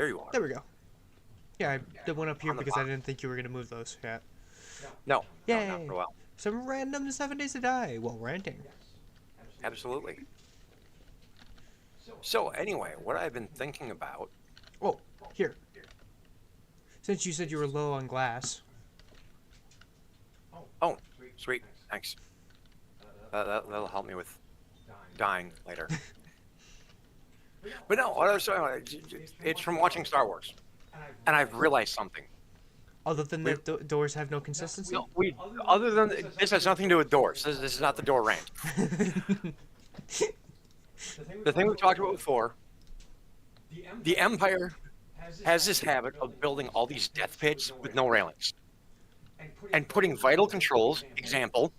there you are. There we go. Yeah, I did one up here On the because I box. didn't think you were going to move those. Yeah. No, no, not for Yay! a while. Some random 7 days to die while ranting. Absolutely. So anyway, what I've been thinking about. Oh, here. Since you said you were low on glass. Oh, sweet. Thanks. That'll help me with dying later. But no, what I was talking about, it's from watching Star Wars, and I've realized something. Other than We, that, doors have no consistency? no, we other than this has nothing to do with doors. This is not the door rant. The thing we talked about before, the Empire has this habit of building all these death pits with no railings and putting vital controls, example,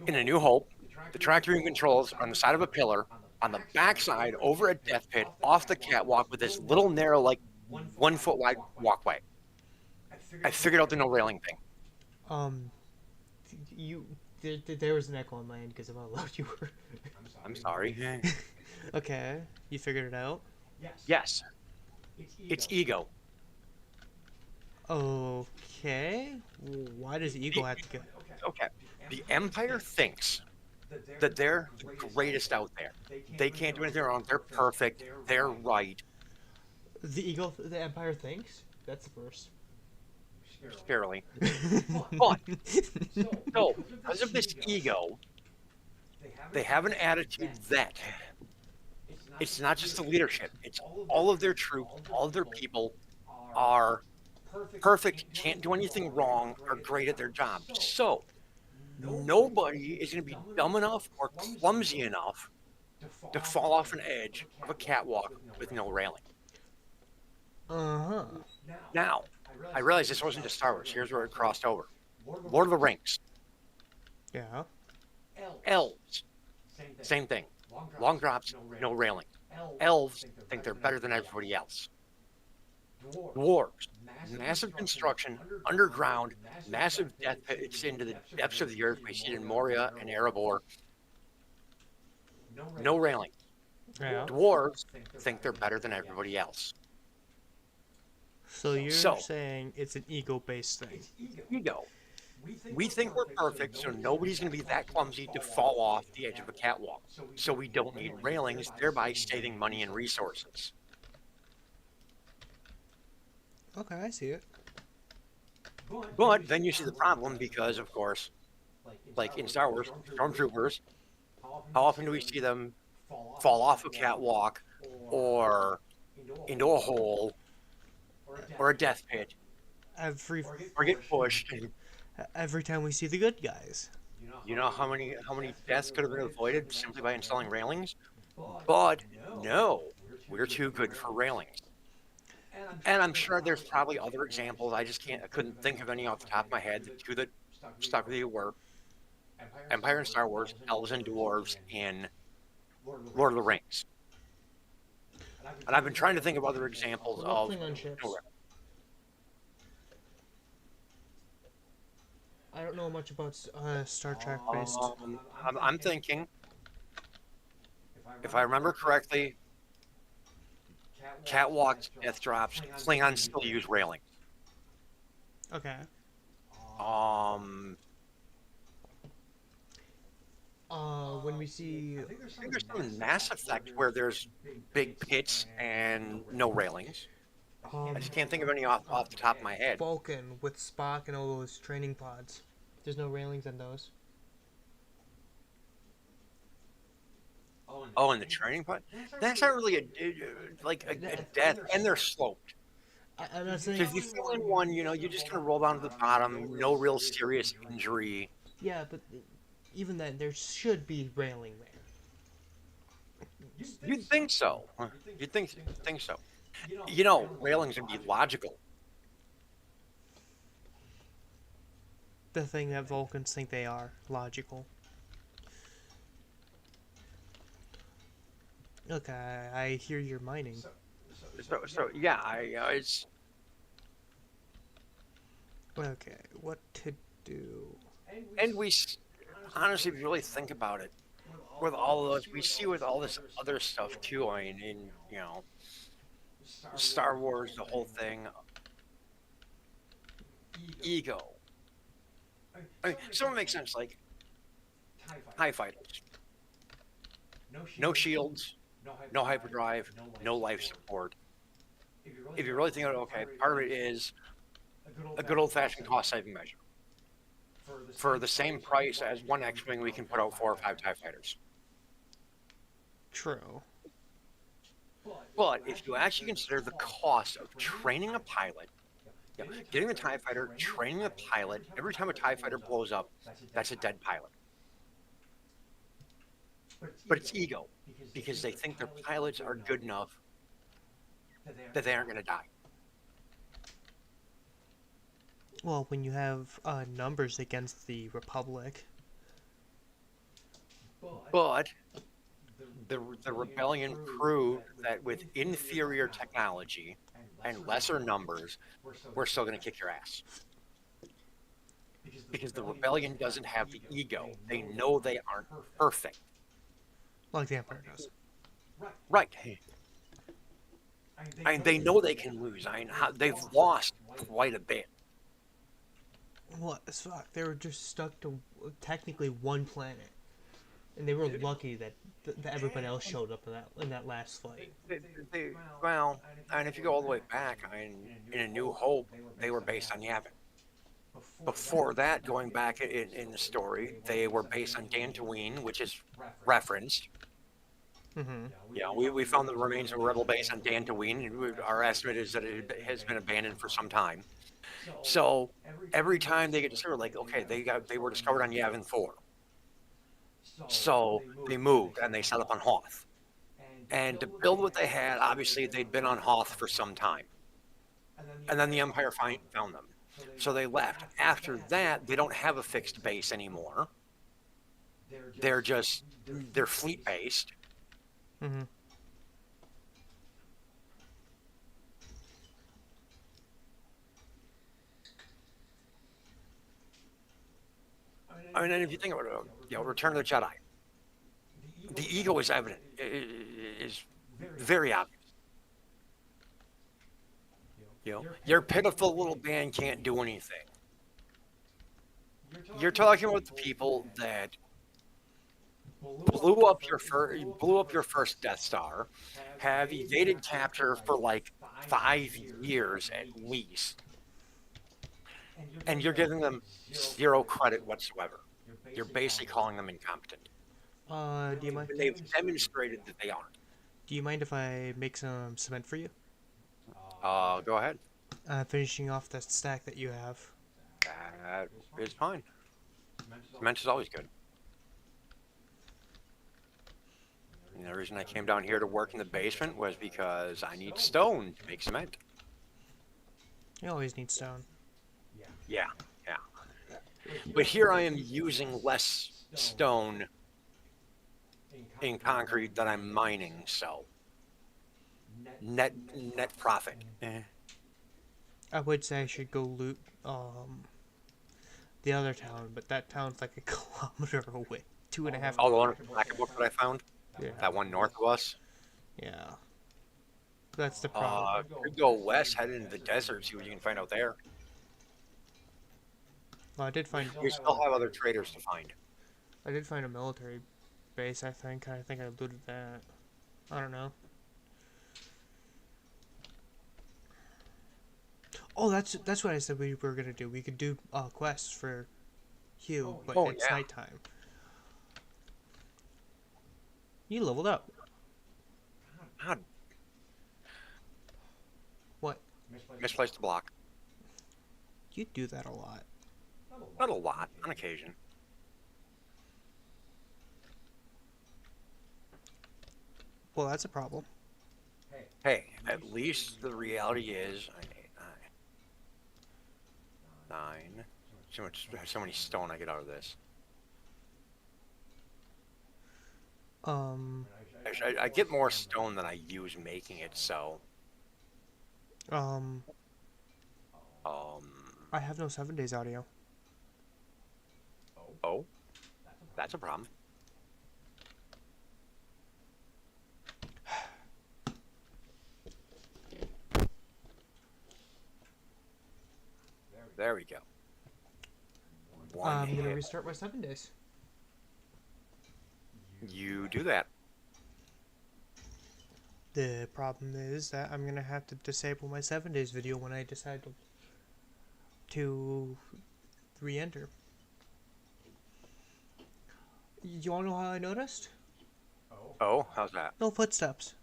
in A New Hope, the tractor beam controls are on the side of a pillar, on the backside over a death pit, off the catwalk with this little narrow, like 1 foot wide walkway. I figured out the no railing thing. um, you. There was an echo on my end because of how loud you were. I'm sorry. Okay, you figured it out? Yes, it's ego. Okay. Why does ego have to go? Okay. The Empire thinks that they're the greatest out there. They can't do anything wrong. They're perfect. They're right. The Empire thinks? That's the first. Fairly. But, so, because of this ego, they have an attitude that it's not just the leadership, it's all of their troops, all of their people are perfect, can't do anything wrong, are great at their job. So, nobody is going to be dumb enough or clumsy enough to fall off an edge of a catwalk with no railing. Uh-huh. Now, I realize this wasn't just Star Wars. Here's where it crossed over. Lord of the Rings, Yeah. elves, same thing. Long drops, no railing. Elves think they're better than everybody else. Dwarves, massive construction, underground, massive death pits into the depths of the earth. We see it in Moria and Erebor. No railing. Yeah. Dwarves think they're better than everybody else. So you're So, saying it's an ego-based thing. ego. We think we're perfect, so nobody's going to be that clumsy to fall off the edge of a catwalk. So we don't need railings, thereby saving money and resources. Okay, I see it. But then you see the problem because, of course, like in Star Wars, stormtroopers, how often do we see them fall off a catwalk or into a hole or a death pit Every or get pushed? every time we see the good guys. You know how many deaths could have been avoided simply by installing railings? But no, we're too good for railings. And I'm sure there's probably other examples. I couldn't think of any off the top of my head. The two that stuck with you were Empire and Star Wars, elves and dwarves in Lord of the Rings. And I've been trying to think of other examples of. Klingon ships. I don't know much about Star Trek based. I'm thinking, if I remember correctly, catwalks, death drops, Klingons still use railing. Okay. Um, When we see I think there's some in Mass Effect where there's big pits and no railings. I just can't think of any off the top of my head. Vulcan with Spock and all those training pods, there's no railings on those. Oh, and the training pod? That's not really a death, and they're sloped. I'm not So saying. if you fall in one, you just kind of roll down to the bottom, no real serious injury. Yeah, but even then, there should be railing there. You'd think so. You'd think so. Railings would be logical. The thing that Vulcans think they are logical. Okay, I hear you're mining. So yeah, it's Okay, what to do? and honestly, if you really think about it, with all of those, we see with all this other stuff too. I mean, Star Wars, the whole thing, ego. I mean, some makes sense, like TIE fighters, no shields, no hyperdrive, no life support. If you really think about it, okay, part of it is a good old-fashioned cost-saving measure. For the same price as one X-wing, we can put out 4 or 5 TIE fighters. True. But if you actually consider the cost of training a pilot, getting the TIE fighter, training a pilot, every time a TIE fighter blows up, that's a dead pilot. But it's ego, because they think their pilots are good enough that they aren't going to die. Well, when you have numbers against the Republic. But the rebellion proved that with inferior technology and lesser numbers, we're still going to kick your ass. Because the rebellion doesn't have the ego. They know they aren't perfect. Like the Empire does. Right. And they know they can lose. I mean, they've lost quite a bit. What the fuck? They were just stuck to technically one planet, and they were lucky that everybody else showed up in that last fight. Well, and if you go all the way back, I mean, in A New Hope, they were based on Yavin. Before that, going back in the story, they were based on Dantooine, which is referenced. Mm-hmm. Yeah, we found the remains of a rebel base on Dantooine. Our estimate is that it has been abandoned for some time. So every time they get discovered, like, okay, they were discovered on Yavin 4. So they moved and they set up on Hoth. And to build what they had, obviously they'd been on Hoth for some time. And then the Empire found them. So they left. After that, they don't have a fixed base anymore. They're fleet based. Mm-hmm. I mean, and if you think about it, Return of the Jedi, the ego is evident, is very obvious. Your pitiful little band can't do anything. You're talking about the people that blew up your first Death Star, have evaded capture for like 5 years at least, and you're giving them 0 credit whatsoever. You're basically calling them incompetent. Do you mind? And they've demonstrated that they aren't. Do you mind if I make some cement for you? Go ahead. Finishing off that stack that you have. That is fine. Cement is always good. And the reason I came down here to work in the basement was because I need stone to make cement. You always need stone. Yeah. But here I am using less stone in concrete that I'm mining, so net profit. I would say I should go loot the other town, but that town's like a kilometer away. 2.5. Oh, the one with the black book that I found? Yeah. That one north of us? Yeah. That's the problem. Could go west, head into the desert, see what you can find out there. Well, I did find. You still have other traders to find. I did find a military base. I think I looted that. I don't know. Oh, that's what I said we were gonna do. We could do quests for Hugh, but it's nighttime. You leveled up. God. What? Misplaced the block. You do that a lot. Not a lot, on occasion. Well, that's a problem. Hey, at least the reality is, 9. So many stone I get out of this. I get more stone than I use making it, so. I have no 7 days audio. Oh, that's a problem. There we go. I'm gonna restart my 7 days. You do that. The problem is that I'm gonna have to disable my 7 days video when I decide to re-enter. You wanna know how I noticed? Oh, how's that? No footsteps.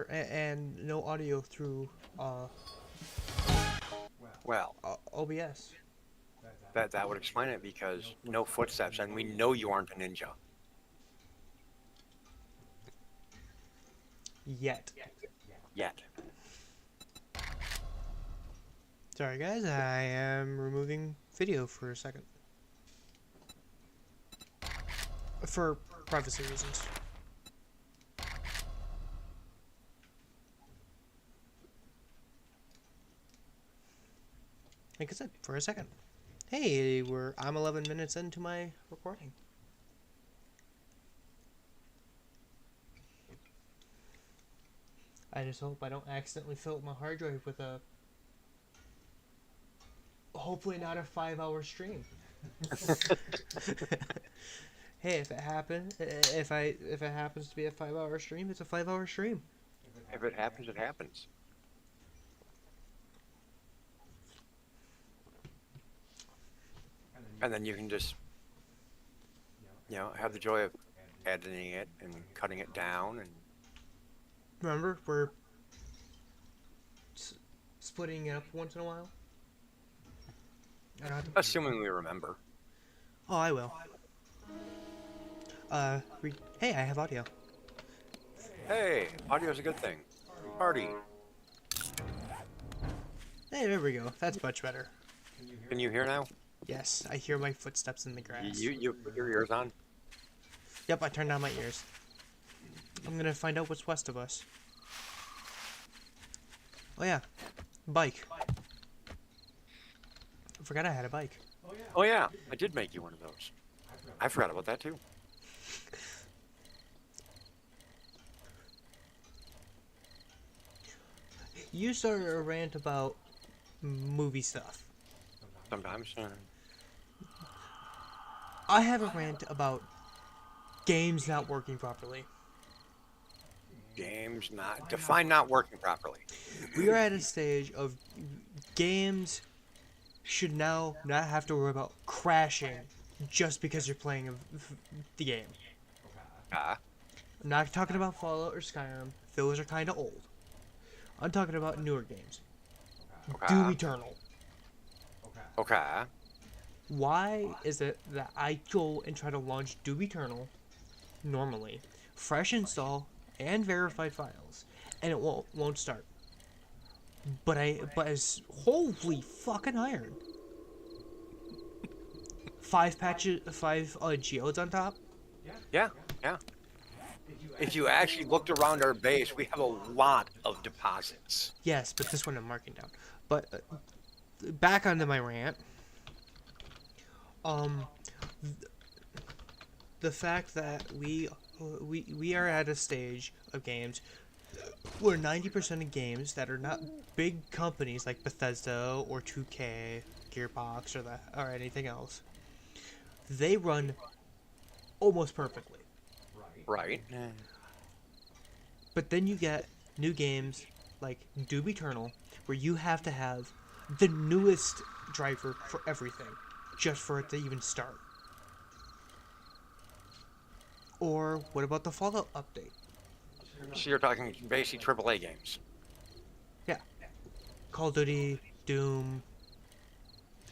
And no audio through Well, OBS. that would explain it, because no footsteps, and we know you aren't a ninja. Yet. Sorry guys, I am removing video for a second. For privacy reasons. Like I said, for a second. Hey, I'm 11 minutes into my recording. I just hope I don't accidentally fill up my hard drive with a hopefully not a 5-hour stream. Hey, if it happens to be a 5-hour stream, it's a 5-hour stream. If it happens, it happens. And then you can just, have the joy of editing it and cutting it down. And remember, we're splitting it up once in a while. assuming we remember. Oh, I will. Hey, I have audio. Hey, audio's a good thing. Party. Hey, there we go. That's much better. Can you hear now? Yes, I hear my footsteps in the grass. You put your ears on? Yep, I turned down my ears. I'm gonna find out what's west of us. Oh yeah, bike. I forgot I had a bike. Oh yeah, I did make you one of those. I forgot about that too. You started a rant about movie stuff. Sometimes. I have a rant about games not working properly. Games not working properly. We are at a stage of games should now not have to worry about crashing just because you're playing the game. I'm not talking about Fallout or Skyrim. Those are kind of old. I'm talking about newer games. Doom Eternal. Okay. Why is it that I go and try to launch Doom Eternal normally, fresh install and verified files, and it won't start? But it's holy fucking iron. 5 geodes on top. Yeah. If you actually looked around our base, we have a lot of deposits. Yes, but this one I'm marking down. But back onto my rant. The fact that we are at a stage of games where 90% of games that are not big companies like Bethesda or 2K, Gearbox, or anything else, they run almost perfectly. Right. But then you get new games like Doom Eternal, where you have to have the newest driver for everything, just for it to even start. Or what about the Fallout update? So you're talking basic AAA games. Yeah. Call of Duty, Doom,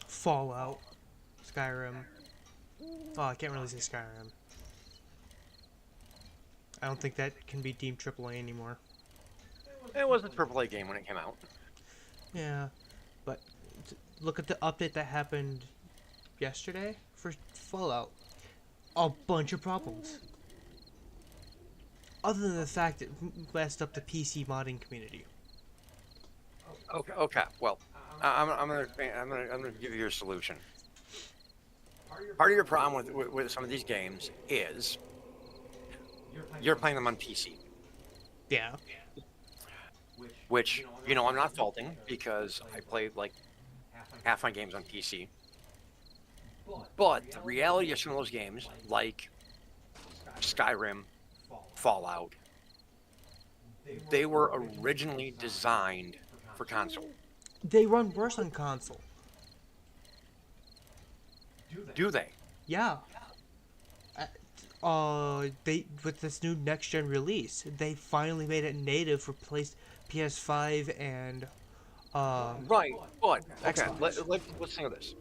Fallout, Skyrim. Oh, I can't really say Skyrim. I don't think that can be deemed AAA anymore. It was a AAA game when it came out. Yeah, but look at the update that happened yesterday for Fallout. A bunch of problems. Other than the fact that it messed up the PC modding community. Okay. Well, I'm gonna give you a solution. Part of your problem with some of these games is you're playing them on PC. Yeah. which I'm not faulting because I played like half my games on PC. But the reality of some of those games, like Skyrim, Fallout, they were originally designed for console. They run worse on console. Do they? Yeah. They with this new next gen release, they finally made it native for PS5 and Right, but okay, Xbox. let's think of this.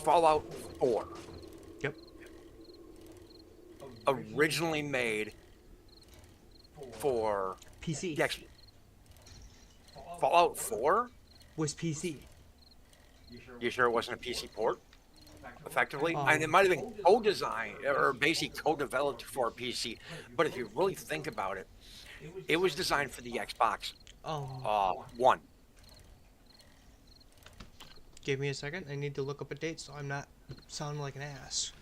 Fallout 4, Yep. originally made for PC the Fallout 4? was PC. You sure it wasn't a PC port? Effectively, Um, and it might have been co-designed or basically co-developed for a PC. But if you really think about it, it was designed for the Xbox One. Give me a second. I need to look up a date so I'm not sounding like an ass.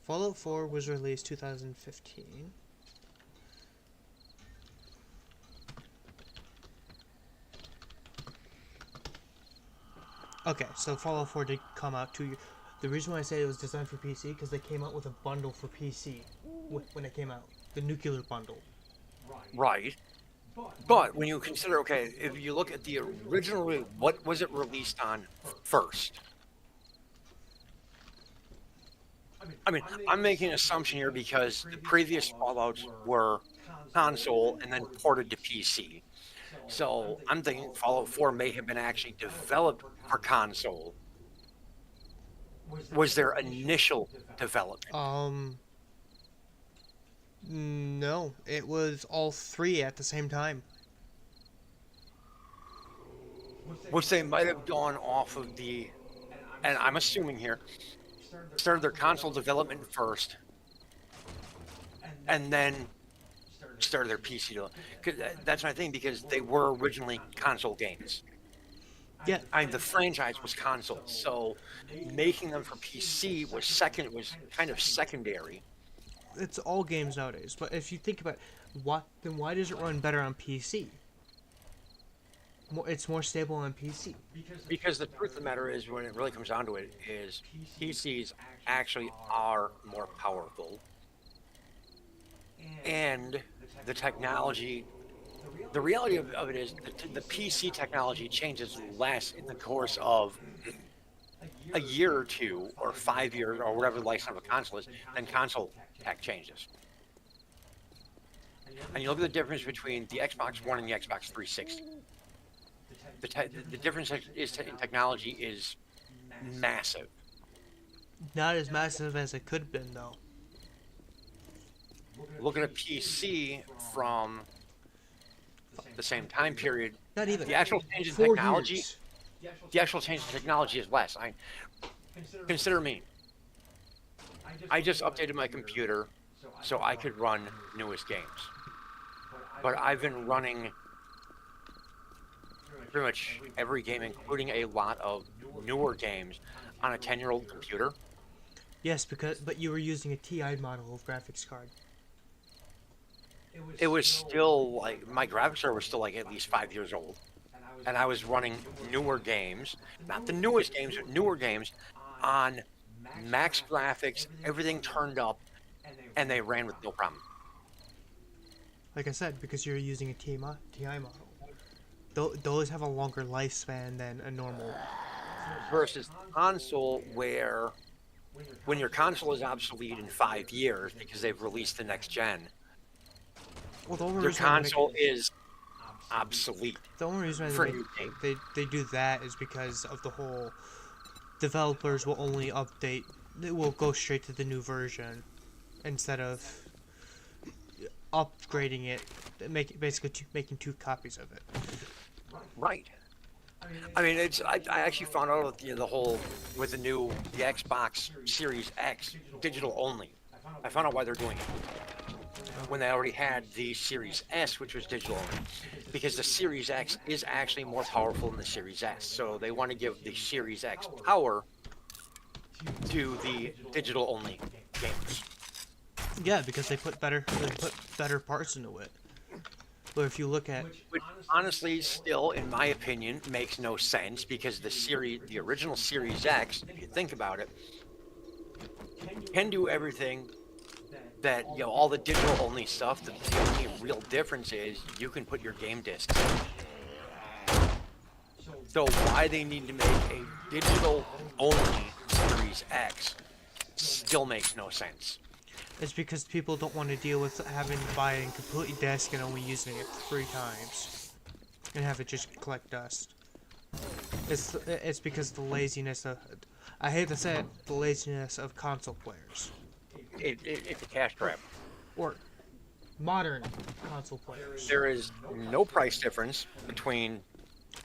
Fallout 4 was released 2015. Okay, so Fallout 4 did come out 2 years. The reason why I say it was designed for PC because they came out with a bundle for PC when it came out, the nuclear bundle. Right. But when you consider, okay, if you look at the original, what was it released on first? I mean, I'm making an assumption here because the previous Fallouts were console and then ported to PC. So I'm thinking Fallout 4 may have been actually developed for console. Was their initial development? No, it was all three at the same time. Which they might have gone off of the, and I'm assuming here, started their console development first, and then started their PC development. That's my thing, because they were originally console games. Yeah, I mean, the franchise was console, so making them for PC was kind of secondary. it's all games nowadays. But if you think about why does it run better on PC? It's more stable on PC. Because the truth of the matter is, when it really comes down to it, is PCs actually are more powerful, and the technology. The reality of it is the PC technology changes less in the course of a year or two, or 5 years, or whatever the lifespan of a console is, than console tech changes. And you look at the difference between the Xbox One and the Xbox 360. The difference in technology is massive. Not as massive as it could have been, though. Look at a PC from the same time period. Not even. The actual change in 4 technology, years. the actual change in technology is less. Consider me. I just updated my computer so I could run newest games. But I've been running pretty much every game, including a lot of newer games, on a 10-year-old computer. Yes, but you were using a TI model of graphics card. It was still like, my graphics card was still like at least 5 years old. And I was running newer games, not the newest games, but newer games on max graphics, everything turned up, and they ran with no problem. Like I said, because you're using a TI model. Those have a longer lifespan than a normal. Versus console, where when your console is obsolete in 5 years because they've released the next gen, Well, the only your reason why console is obsolete. the only reason for why new game. they do that is because of the whole developers will only update. They will go straight to the new version instead of upgrading it, making 2 copies of it. Right. I mean, I actually found out the whole with the Xbox Series X digital only. I found out why they're doing it when they already had the Series S, which was digital only, because the Series X is actually more powerful than the Series S. So they want to give the Series X power to the digital only games. Yeah, because they put better parts into it. But if you look at which honestly, still, in my opinion, makes no sense because the original Series X, if you think about it, can do everything that all the digital only stuff. The only real difference is you can put your game discs in. So why they need to make a digital only Series X still makes no sense. it's because people don't want to deal with having to buy a complete disc and only using it 3 times, and have it just collect dust. It's because the laziness of, I hate to say it, the laziness of console players. It's a cash grab. Or modern console players. There is no price difference between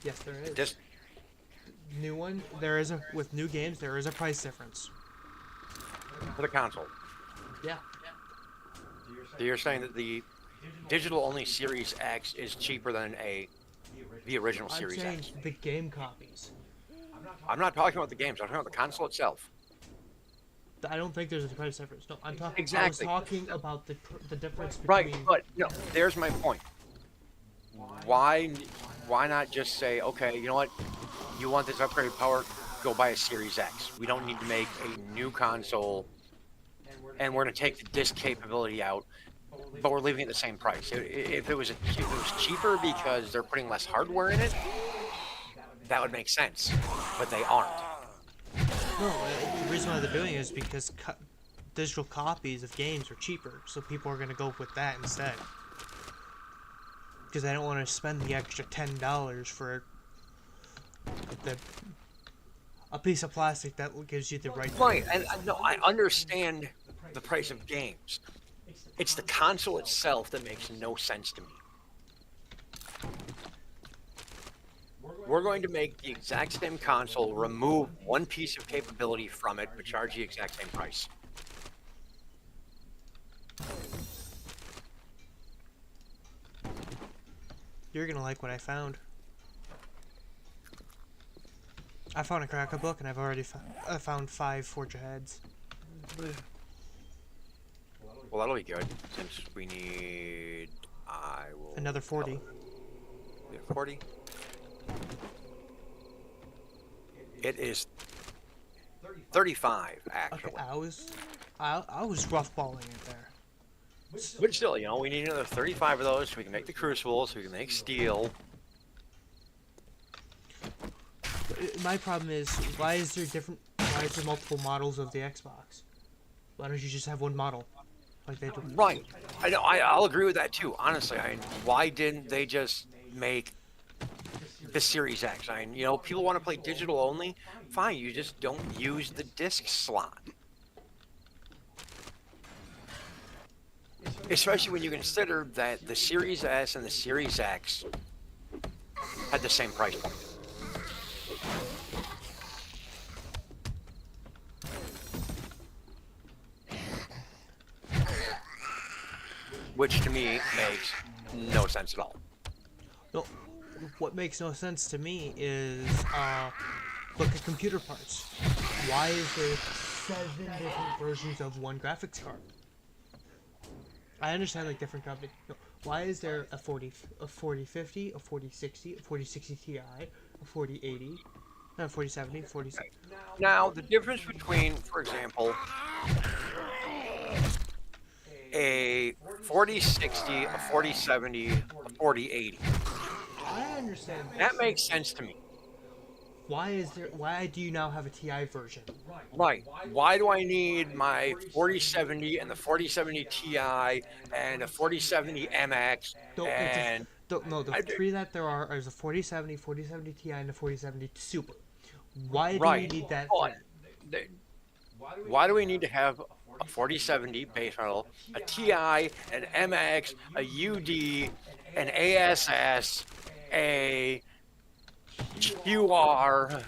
Yes, there is. this. New one, there is a, with new games, there is a price difference. For the console. Yeah. So you're saying that the digital only Series X is cheaper than the original I'm Series saying X. the game copies. I'm not talking about the games. I'm talking about the console itself. I don't think there's a price difference. No, I'm talking. Exactly. I was talking about the difference between. Right, but no, there's my point. Why not just say, okay, you know what? You want this upgraded power? Go buy a Series X. We don't need to make a new console, and we're going to take the disc capability out, but we're leaving it the same price. If it was cheaper because they're putting less hardware in it, that would make sense, but they aren't. No, the reason why they're doing it is because digital copies of games are cheaper, so people are going to go with that instead. Because they don't want to spend the extra $10 for a piece of plastic that gives you the right. Right, and no, I understand the price of games. It's the console itself that makes no sense to me. We're going to make the exact same console, remove one piece of capability from it, but charge the exact same price. You're gonna like what I found. I found a cracker book, and I've already found 5 Forge Aheads. Well, that'll be good, since we need... I will... Another 40. 40? It is 35, actually. Okay, I was rough balling it there. But still, we need another 35 of those so we can make the crucibles, so we can make steel. My problem is, why is there multiple models of the Xbox? Why don't you just have one model, like they do? Right. I know. I'll agree with that too. Honestly, why didn't they just make the Series X? People want to play digital only. Fine, you just don't use the disc slot. Especially when you consider that the Series S and the Series X had the same price point. Which to me makes no sense at all. No, what makes no sense to me is, look at computer parts. Why is there 7 different versions of one graphics card? I understand, like, different companies. No, why is there a 4050, a 4060, a 4060 Ti, a 4080, a 4070, 4070? Now, the difference between, for example, a 4060, a 4070, a 4080. I understand That makes sense to me. Why do you now have a Ti version? Right. Why do I need my 4070 and the 4070 Ti and a 4070 MX and... No, the 3 that there are is a 4070, 4070 Ti, and a 4070 Super. Why do you need that? Why do we need to have a 4070 base model, a Ti, an MX, a UD, an ASS, a QR?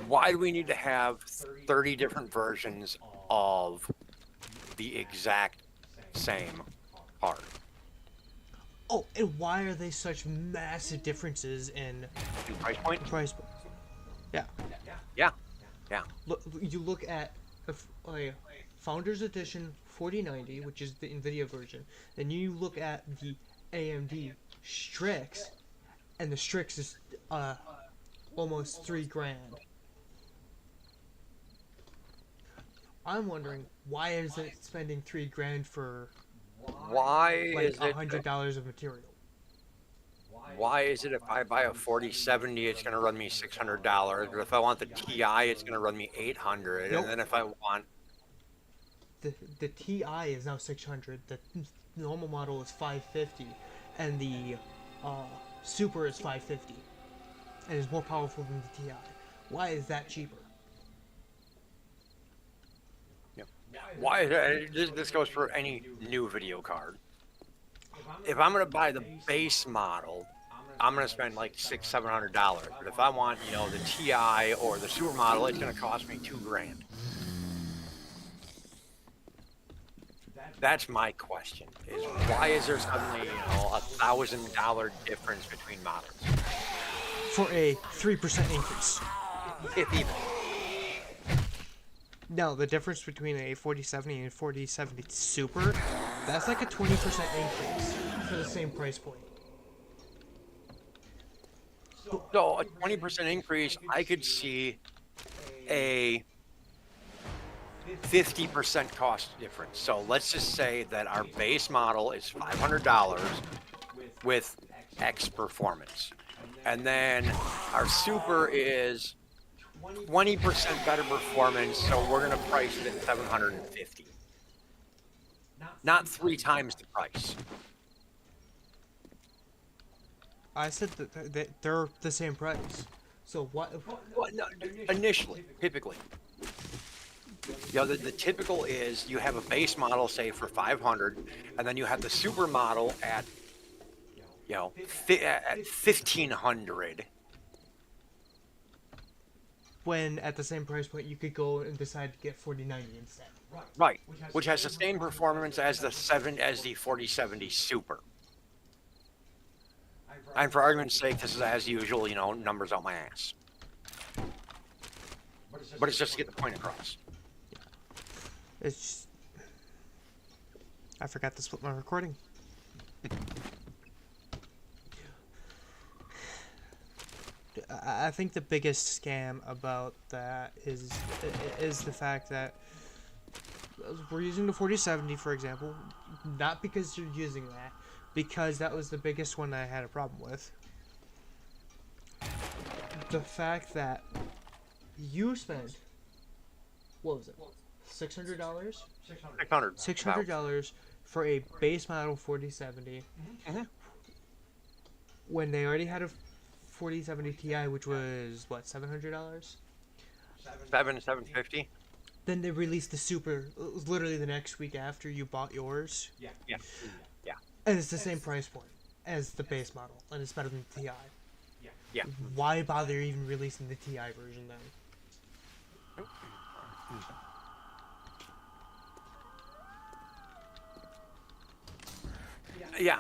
Why do we need to have 30 different versions of the exact same part? Oh, and why are they such massive differences in Price point? price point? Yeah. Yeah. Yeah. You look at a Founders Edition 4090, which is the NVIDIA version. Then you look at the AMD Strix, and the Strix is almost $3,000. I'm wondering, why is it spending $3,000 for Why like is it? $100 of material? Why is it if I buy a 4070, it's going to run me $600, but if I want the Ti, it's going to run me $800, Nope. and then if I want The Ti is now $600. The normal model is $550, and the Super is $550, and is more powerful than the Ti. Why is that cheaper? why is it, this goes for any new video card. If I'm going to buy the base model, I'm going to spend like $600-700. But if I want, the Ti or the Super model, it's going to cost me $2,000. That's my question: is why is there suddenly $1,000 difference between models? For a 3% increase. If even. No, the difference between a 4070 and a 4070 Super, that's like a 20% increase for the same price point. So a 20% increase, I could see a 50% cost difference. So let's just say that our base model is $500 with X performance. And then our Super is 20% better performance, so we're going to price it at $750. Not 3 times the price. I said that they're the same price. So what? Well, no, initially, typically. The typical is you have a base model, say, for $500, and then you have the Super model at, at $1,500. When at the same price point, you could go and decide to get 4090 instead. Right, which has the same performance as the 4070 Super. And for argument's sake, this is as usual, numbers out my ass. But it's just to get the point across. It's just... I forgot to split my recording. I think the biggest scam about that is the fact that we're using the 4070, for example, not because you're using that, because that was the biggest one that I had a problem with. The fact that you spent, what was it, $600? $600 for a base model 4070, when they already had a 4070 Ti, which was what, $700? $750. Then they released the Super literally the next week after you bought yours. Yeah. And it's the same price point as the base model, and it's better than the Ti. Yeah. Why bother even releasing the Ti version then? Yeah,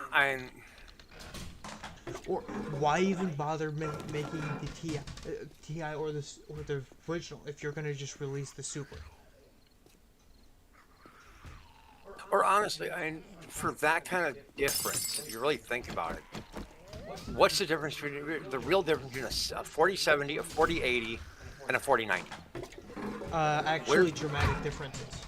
Or why even bother making the Ti or the original if you're gonna just release the Super? Or honestly, for that kind of difference, if you really think about it, what's the difference between the real difference between a 4070, a 4080, and a 4090? Actually, dramatic differences.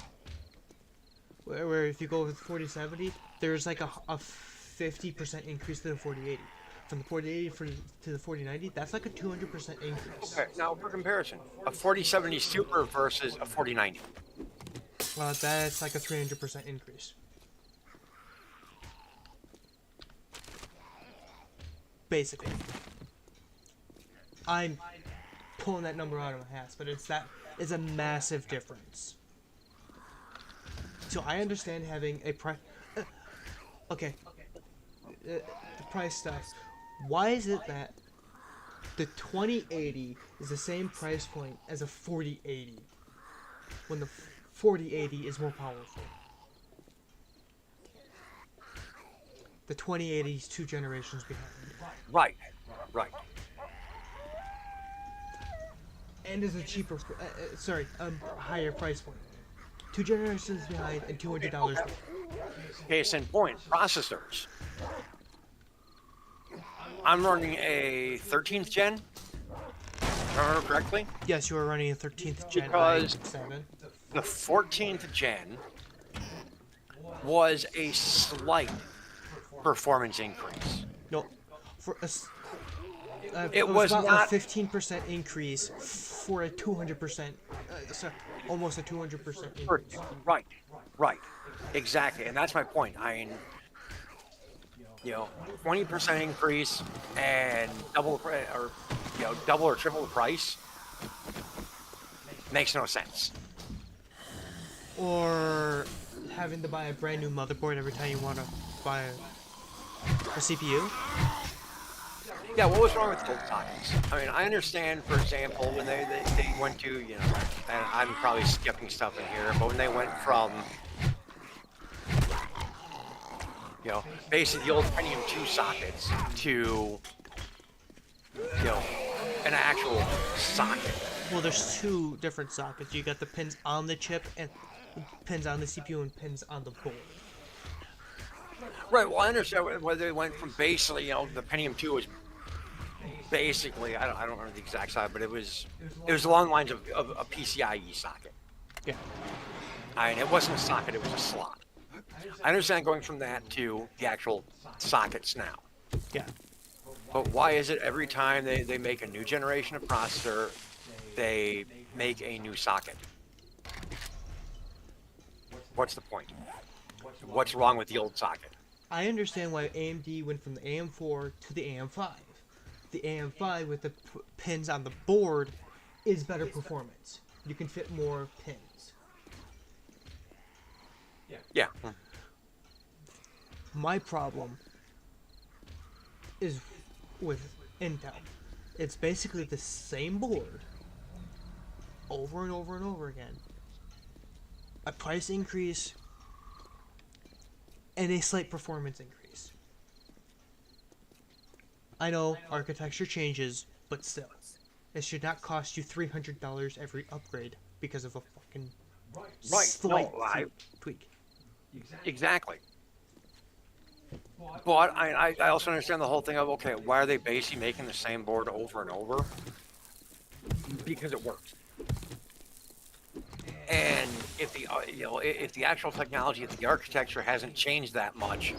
Where if you go with 4070, there's like a 50% increase to the 4080. From the 4080 to the 4090, that's like a 200% increase. Okay, now for comparison, a 4070 Super versus a 4090. That's like a 300% increase. Basically. I'm pulling that number out of my ass, but it's a massive difference. So I understand having a price. Okay. The price stuff. Why is it that the 2080 is the same price point as a 4080 when the 4080 is more powerful? The 2080 is 2 generations behind. Right. And is a cheaper, higher price point. 2 generations behind and $200 more. Case in point, processors. I'm running a 13th gen, if I remember correctly. Yes, you are running a 13th gen Because i7. the 14th gen was a slight performance increase. No, for a, It was was about not- a 15% increase for a 200%, almost a 200% increase. Right, exactly, and that's my point. I mean, 20% increase and double or triple the price makes no sense. Or having to buy a brand new motherboard every time you want to buy a CPU. Yeah, what was wrong with the old sockets? I mean, I understand, for example, when they went to, and I'm probably skipping stuff in here, but when they went from, basically the old Pentium 2 sockets to, an actual socket. Well, there's 2 different sockets. You got the pins on the chip and pins on the CPU and pins on the board. Right, well, I understand whether they went from basically, the Pentium 2 was basically, I don't remember the exact size, but it was along the lines of a PCIe socket. Yeah. I mean, it wasn't a socket, it was a slot. I understand going from that to the actual sockets now. Yeah. But why is it every time they make a new generation of processor, they make a new socket? What's the point? What's wrong with the old socket? I understand why AMD went from the AM4 to the AM5. The AM5 with the pins on the board is better performance. You can fit more pins. Yeah. My problem is with Intel. It's basically the same board over and over and over again. A price increase and a slight performance increase. I know architecture changes, but still. It should not cost you $300 every upgrade because of a fucking slight tweak. Exactly. But I also understand the whole thing of, okay, why are they basically making the same board over and over? Because it works. And if the actual technology, if the architecture hasn't changed that much,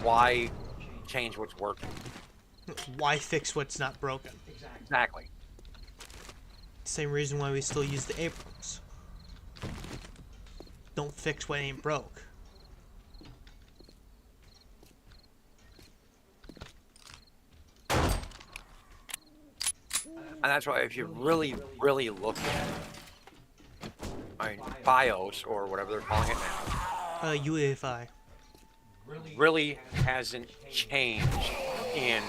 why change what's working? Why fix what's not broken? Exactly. Same reason why we still use the Abrams. Don't fix what ain't broke. And that's why if you really, really look at BIOS, or whatever they're calling it now, UEFI. really hasn't changed in,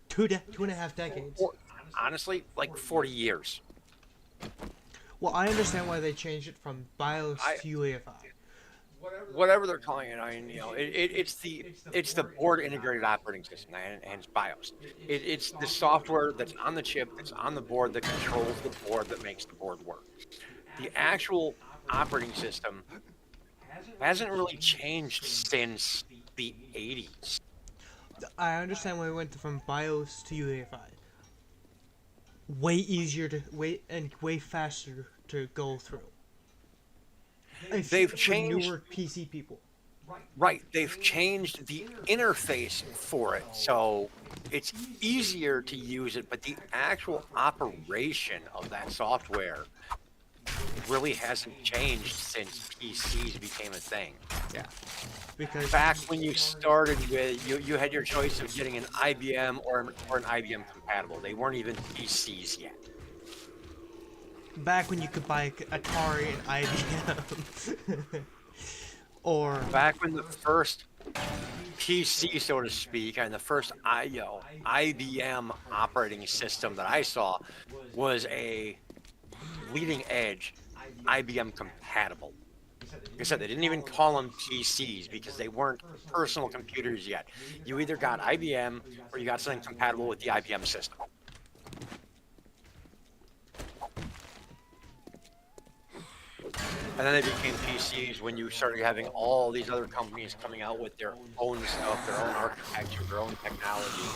Two and a half decades. honestly, like 40 years. Well, I understand why they changed it from BIOS to UEFI. Whatever they're calling it, I mean, it's the board integrated operating system, and it's BIOS. It's the software that's on the chip, that's on the board, that controls the board, that makes the board work. The actual operating system hasn't really changed since the 80s. I understand why we went from BIOS to UEFI. Way easier to way faster to go through. They've changed newer PC people. Right, they've changed the interface for it, so it's easier to use it, but the actual operation of that software really hasn't changed since PCs became a thing. Yeah. Because Back when you started with, you had your choice of getting an IBM or an IBM compatible. They weren't even PCs yet. back when you could buy Atari and IBM. Or Back when the first PC, so to speak, and the first IBM operating system that I saw was a leading edge IBM compatible. Like I said, they didn't even call them PCs because they weren't personal computers yet. You either got IBM or you got something compatible with the IBM system. And then they became PCs when you started having all these other companies coming out with their own stuff, their own architecture, their own technology.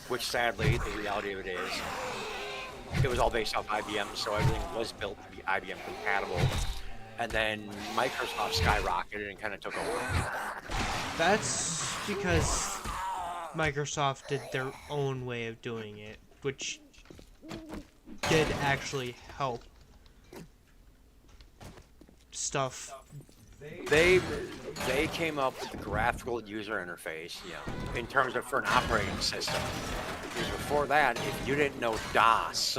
Which sadly, the reality of it is, it was all based off IBM, so everything was built to be IBM compatible. And then Microsoft skyrocketed and kind of took over. That's because Microsoft did their own way of doing it, which did actually help stuff. They came up with the graphical user interface, in terms of for an operating system. Because before that, if you didn't know DOS,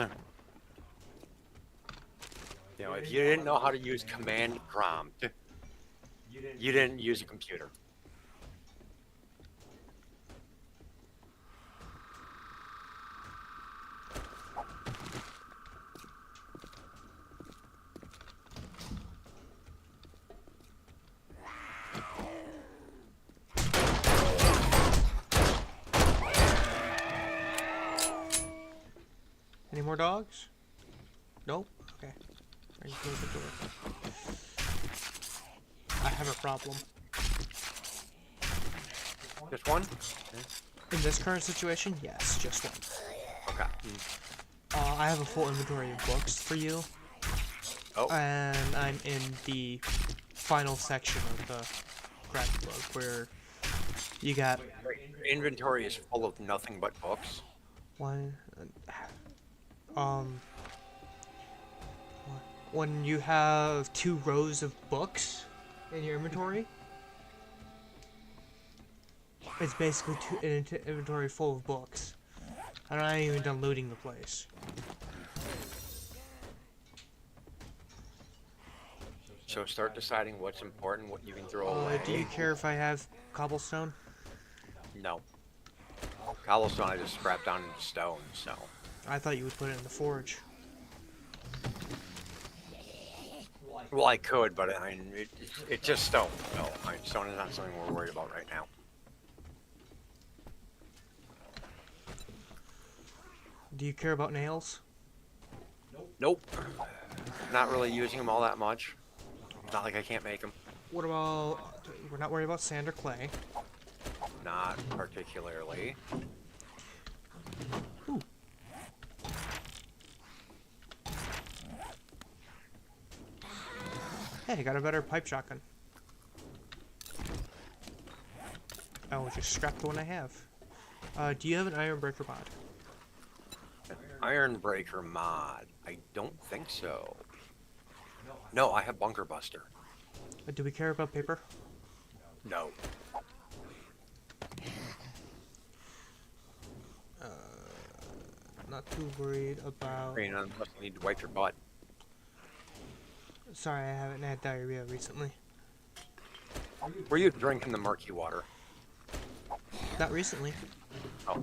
if you didn't know how to use command prompt, you didn't use a computer. Any more dogs? Nope. Okay. I can close the door. I have a problem. Just one? In this current situation, yes, just one. Okay. I have a full inventory of books for you. Oh. And I'm in the final section of the craft book where you got Inventory is full of nothing but books. one. When you have 2 rows of books in your inventory, it's basically an inventory full of books. I'm not even done looting the place. So start deciding what's important, what you can throw away. Do you care if I have cobblestone? No. Cobblestone I just scrapped down into stone, so. I thought you would put it in the forge. Well, I could, but I mean, it's just stone. No, stone is not something we're worried about right now. Do you care about nails? Nope. Not really using them all that much. Not like I can't make them. What about... We're not worried about sand or clay. Not particularly. Ooh. Hey, I got a better pipe shotgun. I will just scrap the one I have. Do you have an iron breaker mod? An iron breaker mod? I don't think so. No, I have bunker buster. Do we care about paper? No. Not too worried about... Unless you need to wipe your butt. Sorry, I haven't had diarrhea recently. Were you drinking the murky water? Not recently. Oh.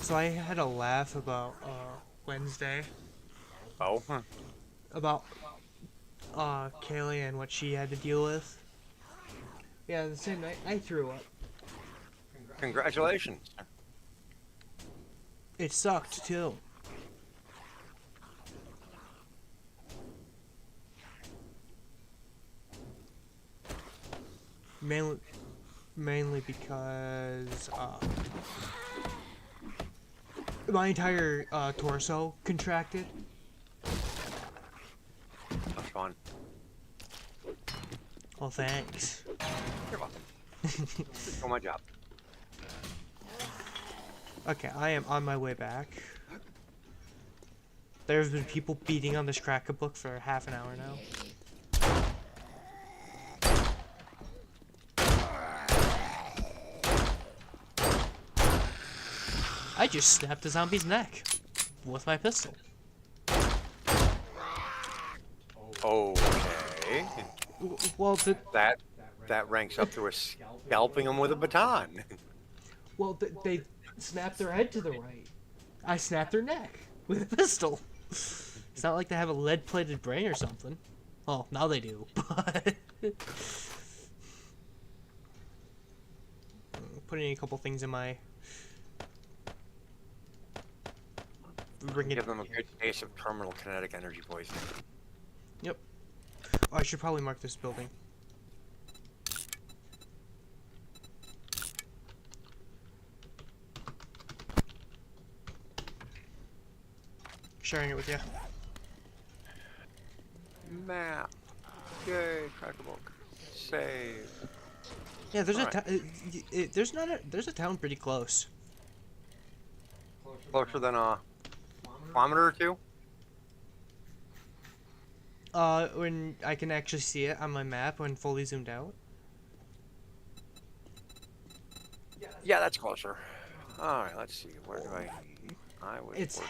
So I had a laugh about Wednesday. Oh? About Kaylee and what she had to deal with. Yeah, the same night I threw up. Congratulations. It sucked too. Mainly because my entire torso contracted. That's fun. Well, thanks. You're welcome. It's my job. Okay, I am on my way back. There's been people beating on this cracker book for half an hour now. I just snapped the zombie's neck with my pistol. Okay. Well, That ranks up to a scalping them with a baton. they snapped their head to the right. I snapped their neck with a pistol. It's not like they have a lead-plated brain or something. Well, now they do, but... Putting a couple things in my... Give them a good taste of terminal kinetic energy poisoning. Yep. Oh, I should probably mark this building. Sharing it with you. Map. Yay, crack a book. Save. Yeah, there's Alright. there's a town pretty close. Closer than a kilometer or two? When I can actually see it on my map when fully zoomed out. Yeah, that's closer. Alright, let's see. Where do I was It's-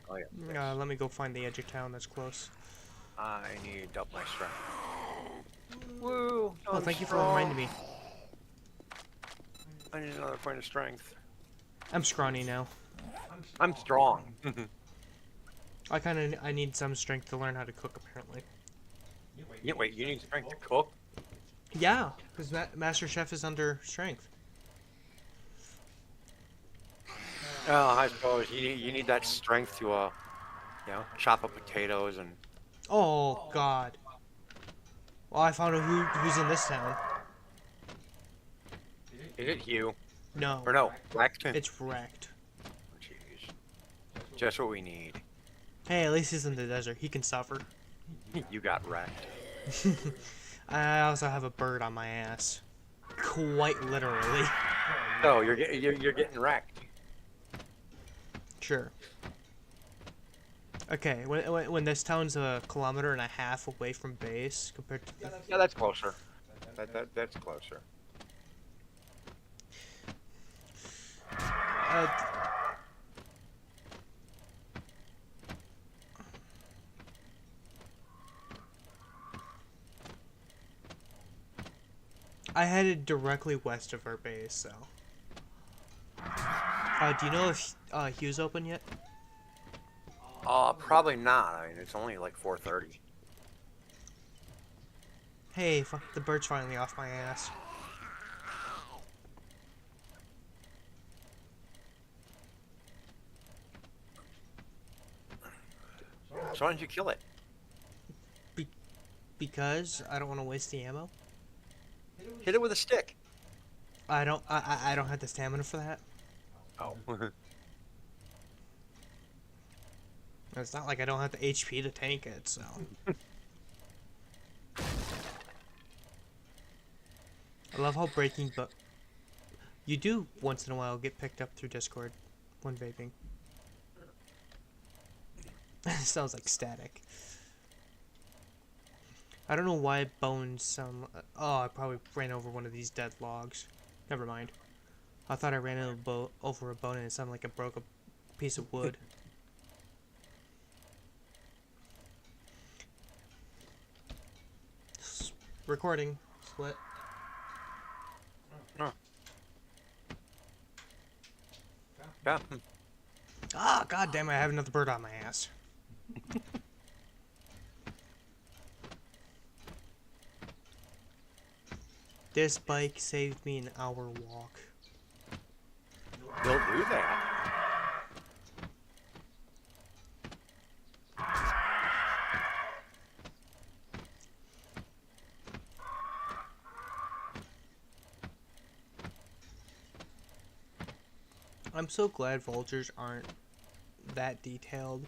working. Oh yeah. Let me go find the edge of town that's close. I need up my strength. Woo! Oh, thank you for reminding me. I need another point of strength. I'm scrawny now. I'm strong. I need some strength to learn how to cook, apparently. Yeah, wait, you need strength to cook? Yeah, because Master Chef is under strength. Oh, I suppose you need that strength to chop up potatoes and. Oh God. Well, I found out who's in this town. Is it you? No, Or no, Blackton? it's wrecked. Jeez. Just what we need. Hey, at least he's in the desert. He can suffer. You got wrecked. I also have a bird on my ass. Quite literally. So you're getting wrecked. Sure. Okay, when this town's a kilometer and a half away from base compared to Yeah, that's closer. That's closer. I headed directly west of our base, so. Do you know if Hugh's open yet? Probably not. I mean, it's only like 4:30. Hey, the bird's finally off my ass. So why don't you kill it? Because I don't want to waste the ammo. Hit it with a stick. I don't have the stamina for that. Oh. It's not like I don't have the HP to tank it, so. I love how breaking, but you do once in a while get picked up through Discord when vaping. Sounds like static. I don't know why bones sound. Oh, I probably ran over one of these dead logs. Never mind. I thought I ran over a bone and it sounded like I broke a piece of wood. Recording split. Oh. Yeah. Ah, god damn it! I have another bird on my ass. This bike saved me an hour walk. They'll do that. I'm so glad vultures aren't that detailed.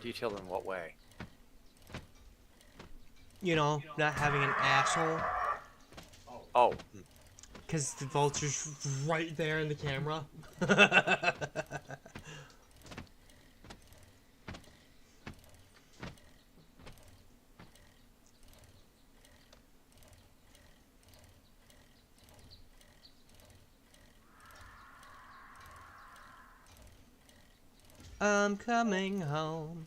Detailed in what way? You know, not having an asshole. Oh. Because the vulture's right there in the camera. I'm coming home.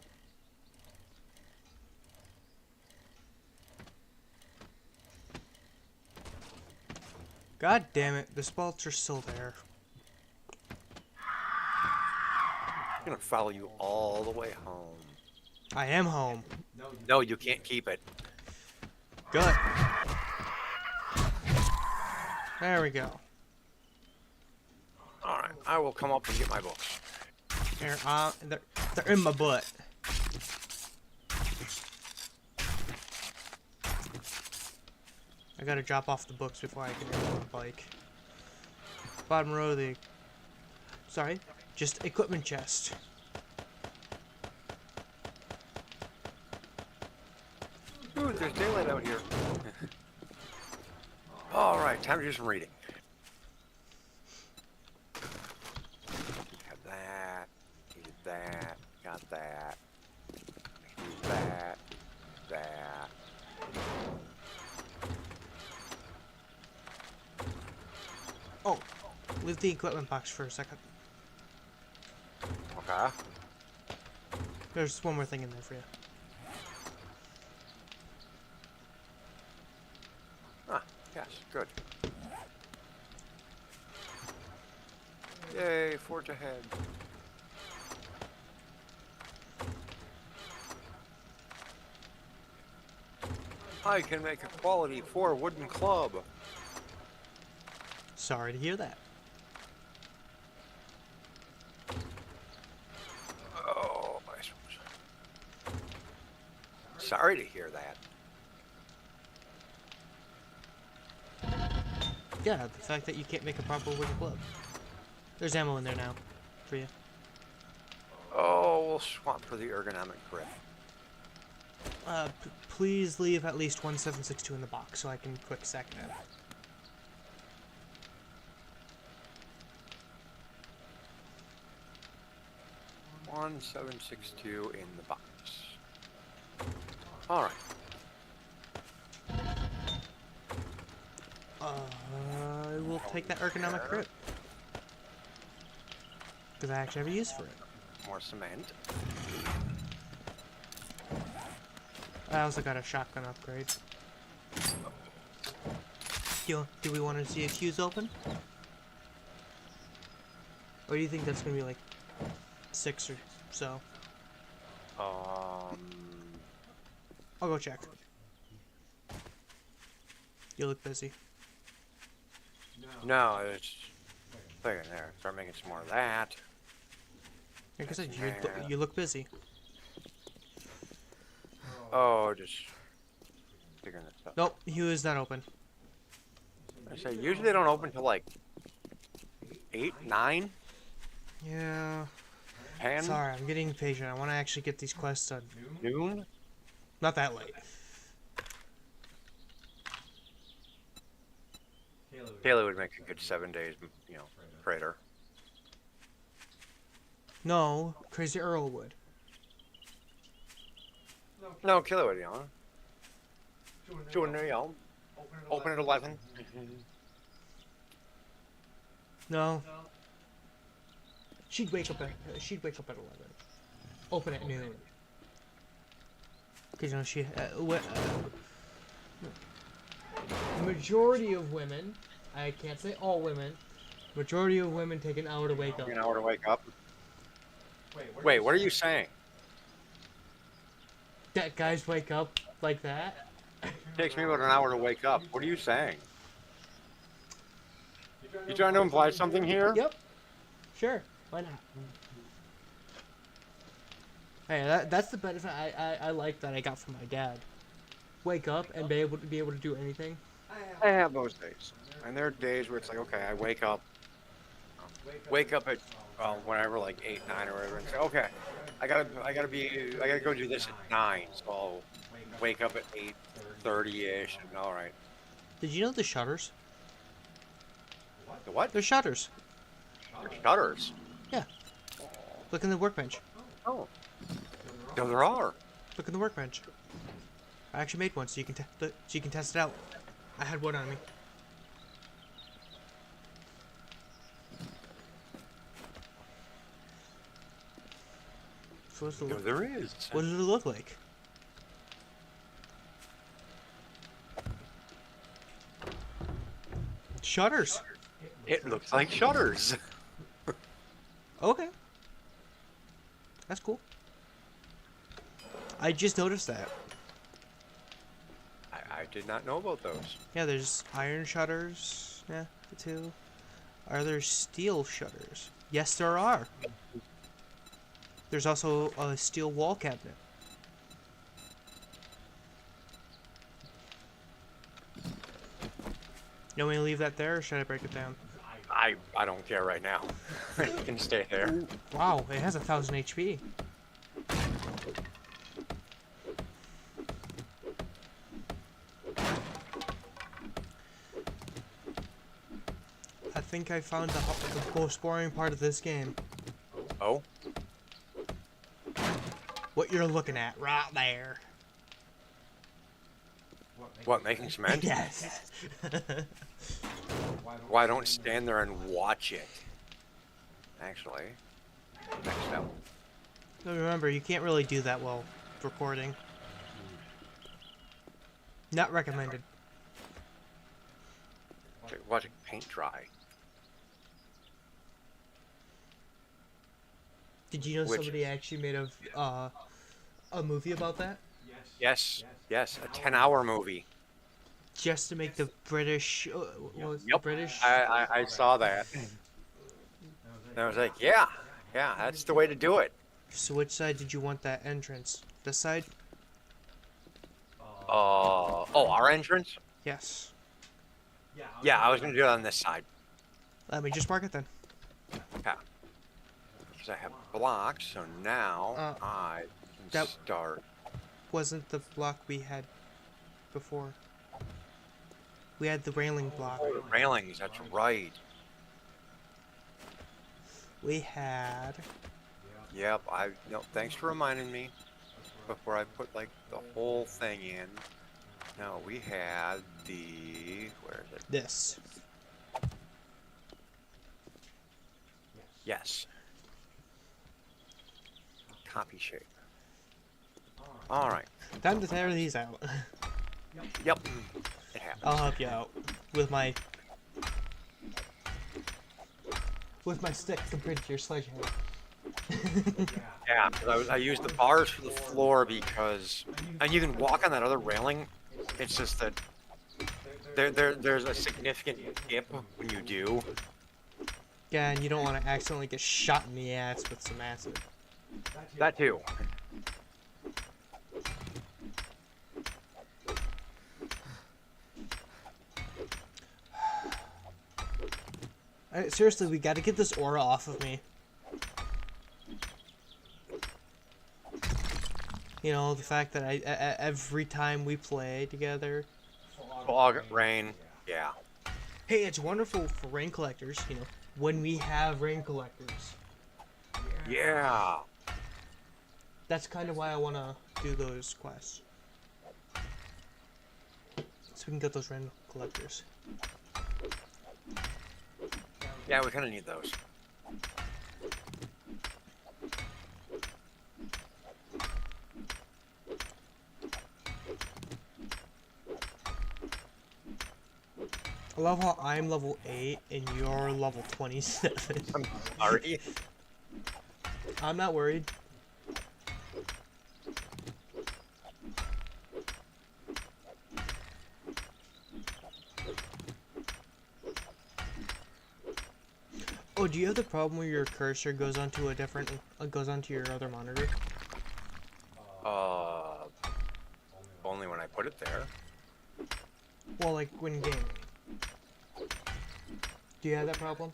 God damn it, the vulture's still there. gonna follow you all the way home. I am home. No, you can't keep it. Good. There we go. All right, I will come up and get my books. Here, they're in my butt. I gotta drop off the books before I can get on the bike. Bottom row of the... Sorry, just equipment chest. Ooh, there's daylight out here. All right, time to do some reading. Have that. Needed that. Got that. Use that. That. Oh, leave the equipment box for a second. Okay. There's one more thing in there for you. Ah, yes, good. Yay, forge ahead. I can make a quality 4 wooden club. Sorry to hear that. Oh, I suppose. Sorry to hear that. Yeah, the fact that you can't make a proper wooden club. There's ammo in there now, for you. Oh, we'll swap for the ergonomic grip. Please leave at least 1762 in the box so I can quick second it. One 762 in the box. All right. I will take that ergonomic grip. Because I actually have a use for it. More cement. I also got a shotgun upgrade. Do we want to see a queues open? Or do you think that's going to be like 6 or so? Um, I'll go check. You look busy. no, it's there. Start making some more of that. Like I said, you look busy. Oh, just figuring this out. Nope, Hugh is not open. I say usually they don't open till like 8, 9, Yeah. 10, Sorry, I'm getting impatient. I want to actually get these quests done. noon. Not that late. Taylor would make a good 7 days, freighter. No, Crazy Earl would. No, Killer would, Doing open at 11. No. She'd wake up at 11. Open at noon. Because she majority of women, I can't say all women, majority of women take an hour to wake up. An hour to wake up. Wait, what are you saying? That guys wake up like that? Takes me about an hour to wake up. What are you saying? You trying to imply something here? Yep. Sure. Why not? Hey, that's the benefit I like that I got from my dad. Wake up and be able to do anything. I have those days, and there are days where it's like, okay, I wake up at whenever, like 8, 9, or whatever, and say, okay, I gotta go do this at 9, so I'll wake up at 8:30ish, and all right. Did you know the shutters? The what? They're shutters. They're shutters. Yeah. Look in the workbench. Oh. No, there are. Look in the workbench. I actually made one so you can test it out. I had one on me. So what's the No, look? there is. What does it look like? Shutters. It looks like shutters. Okay. That's cool. I just noticed that. I did not know about those. Yeah, there's iron shutters. Yeah, too. Are there steel shutters? Yes, there are. There's also a steel wall cabinet. You want me to leave that there, or should I break it down? I don't care right now. You can stay there. Wow, it has 1,000 HP. I think I found the most boring part of this game. Oh? What you're looking at right there. What, making cement? Yes. Why don't stand there and watch it? Actually, next up. But remember, you can't really do that while recording. Not recommended. Watching paint dry. Did you know Which- somebody actually made a movie about that? Yes, yes, a 10-hour movie. Just to make the British, what was the Yep, British? I saw that. And I was like, yeah, that's the way to do it. So which side did you want that entrance? This side? Oh, our entrance? Yes. Yeah, I was gonna do it on this side. Let me just mark it then. Yeah. Because I have blocks, so now I can that- start. Wasn't the block we had before. We had the railing block. Oh, the railings, that's right. We had... Yep, no, thanks for reminding me before I put like the whole thing in. No, we had the, where is it? this. Yes. Copy shape. All right. Time to tear these out. Yep. It happens. I'll help you out with my stick compared to your sledgehammer. Yeah, 'cause I used the bars for the floor because, and you can walk on that other railing. It's just that there's a significant dip when you do. Yeah, and you don't want to accidentally get shot in the ass with some acid. That too. Seriously, we gotta get this aura off of me. You know, the fact that every time we play together... Fog, rain, yeah. Hey, it's wonderful for rain collectors, you know, when we have rain collectors. Yeah. That's kind of why I want to do those quests. So we can get those rain collectors. Yeah, we kind of need those. I love how I'm level 8 and you're level 27. I'm sorry. I'm not worried. Oh, do you have the problem where your cursor goes onto a different, goes onto your other monitor? Only when I put it there. Well, like when gaming. Do you have that problem?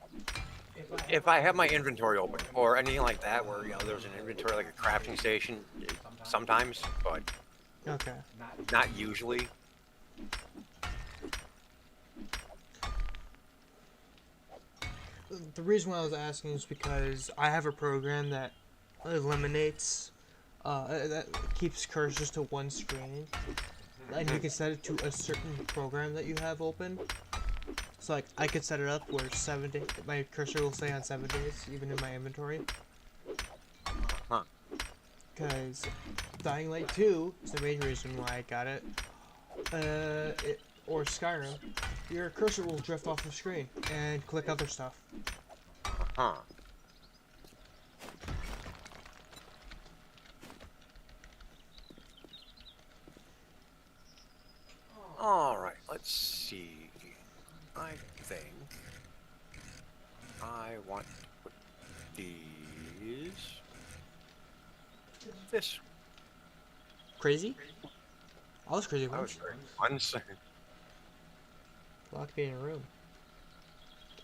If I have my inventory open or anything like that, where there's an inventory like a crafting station, sometimes, but Okay. not usually. The reason why I was asking is because I have a program that eliminates, that keeps cursors to one screen, and you can set it to a certain program that you have open. So like, I could set it up where 7 days, my cursor will stay on 7 days, even in my inventory. Huh. Because Dying Light 2 is the main reason why I got it. Or Skyrim, your cursor will drift off the screen and click other stuff. Huh. see. I think I want to put these this. Crazy? I was crazy I was once. very once. Locked me in a room.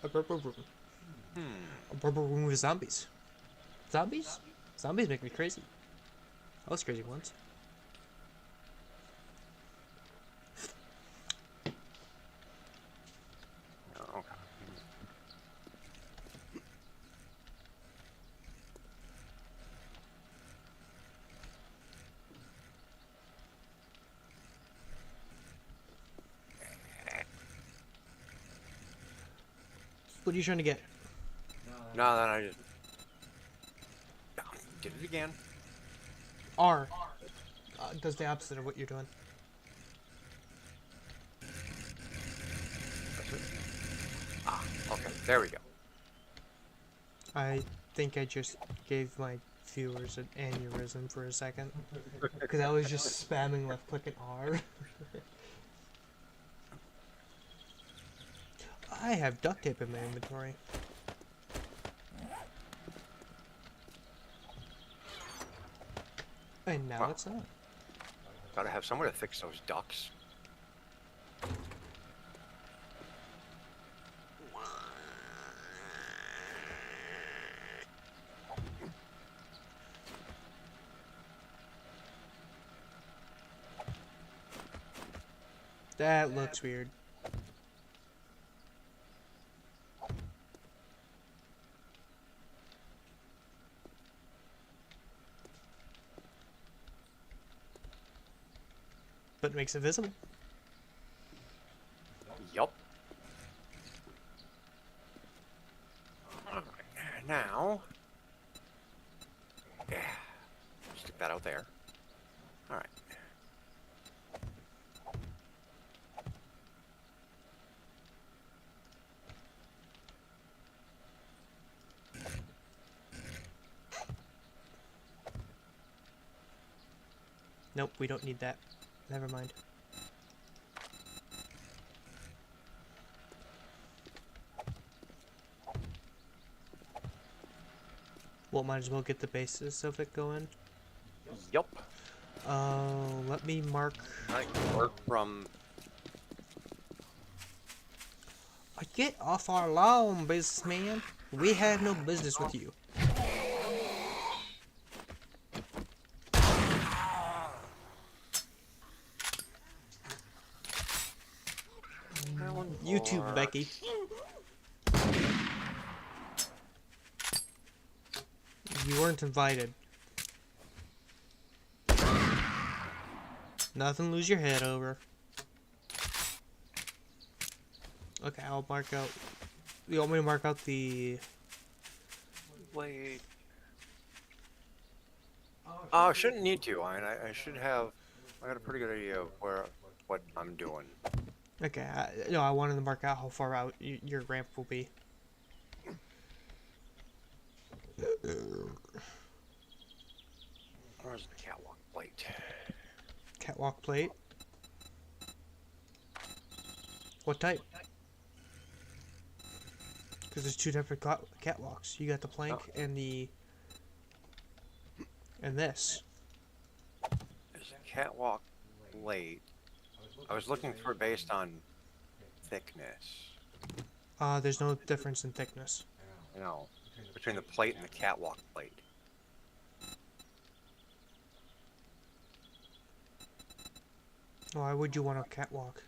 A purple room. Hmm. A purple room with zombies. Zombies? Zombies make me crazy. I was crazy once. Okay. What are you trying to get? Now that I just did it again. R. Does the opposite of what you're doing. That's it. Ah, okay. There we go. I think I just gave my viewers an aneurysm for a second. Because I was just spamming left click and R. I have duct tape in my inventory. And now Wow. it's not. Gotta have someone to fix those ducks. That looks weird. But it makes it visible. Yup. Now, yeah, stick that out there. All right. Nope, we don't need that. Never mind. Well, might as well get the basis of it going. Yup. Let me mark. I can work from. Get off our lawn, businessman. We have no business with you. You too, Becky. You weren't invited. Nothing lose your head over. Okay, I'll mark out. You want me to mark out the... Wait. Oh, I shouldn't need to. I should have. I got a pretty good idea of what I'm doing. Okay, no, I wanted to mark out how far out your ramp will be. Where's the catwalk plate? Catwalk plate. What type? Because there's two different catwalks. You got the plank and the... and this. There's a catwalk plate. I was looking for based on thickness. There's no difference in thickness. You know, between the plate and the catwalk plate. Why would you want a catwalk?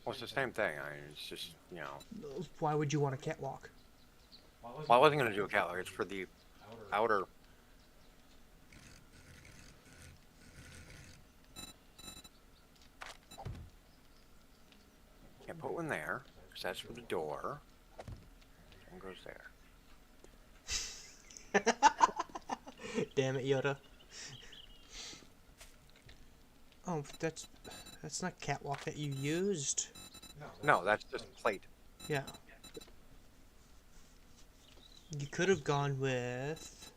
Well, it's the same thing. It's just, you know. Why would you want a catwalk? Well, I wasn't going to do a catwalk. It's for the outer. Can't put one there, because that's for the door. One goes there. Damn it, Yoda. Oh, that's not catwalk that you used. No, that's just plate. Yeah. You could have gone with...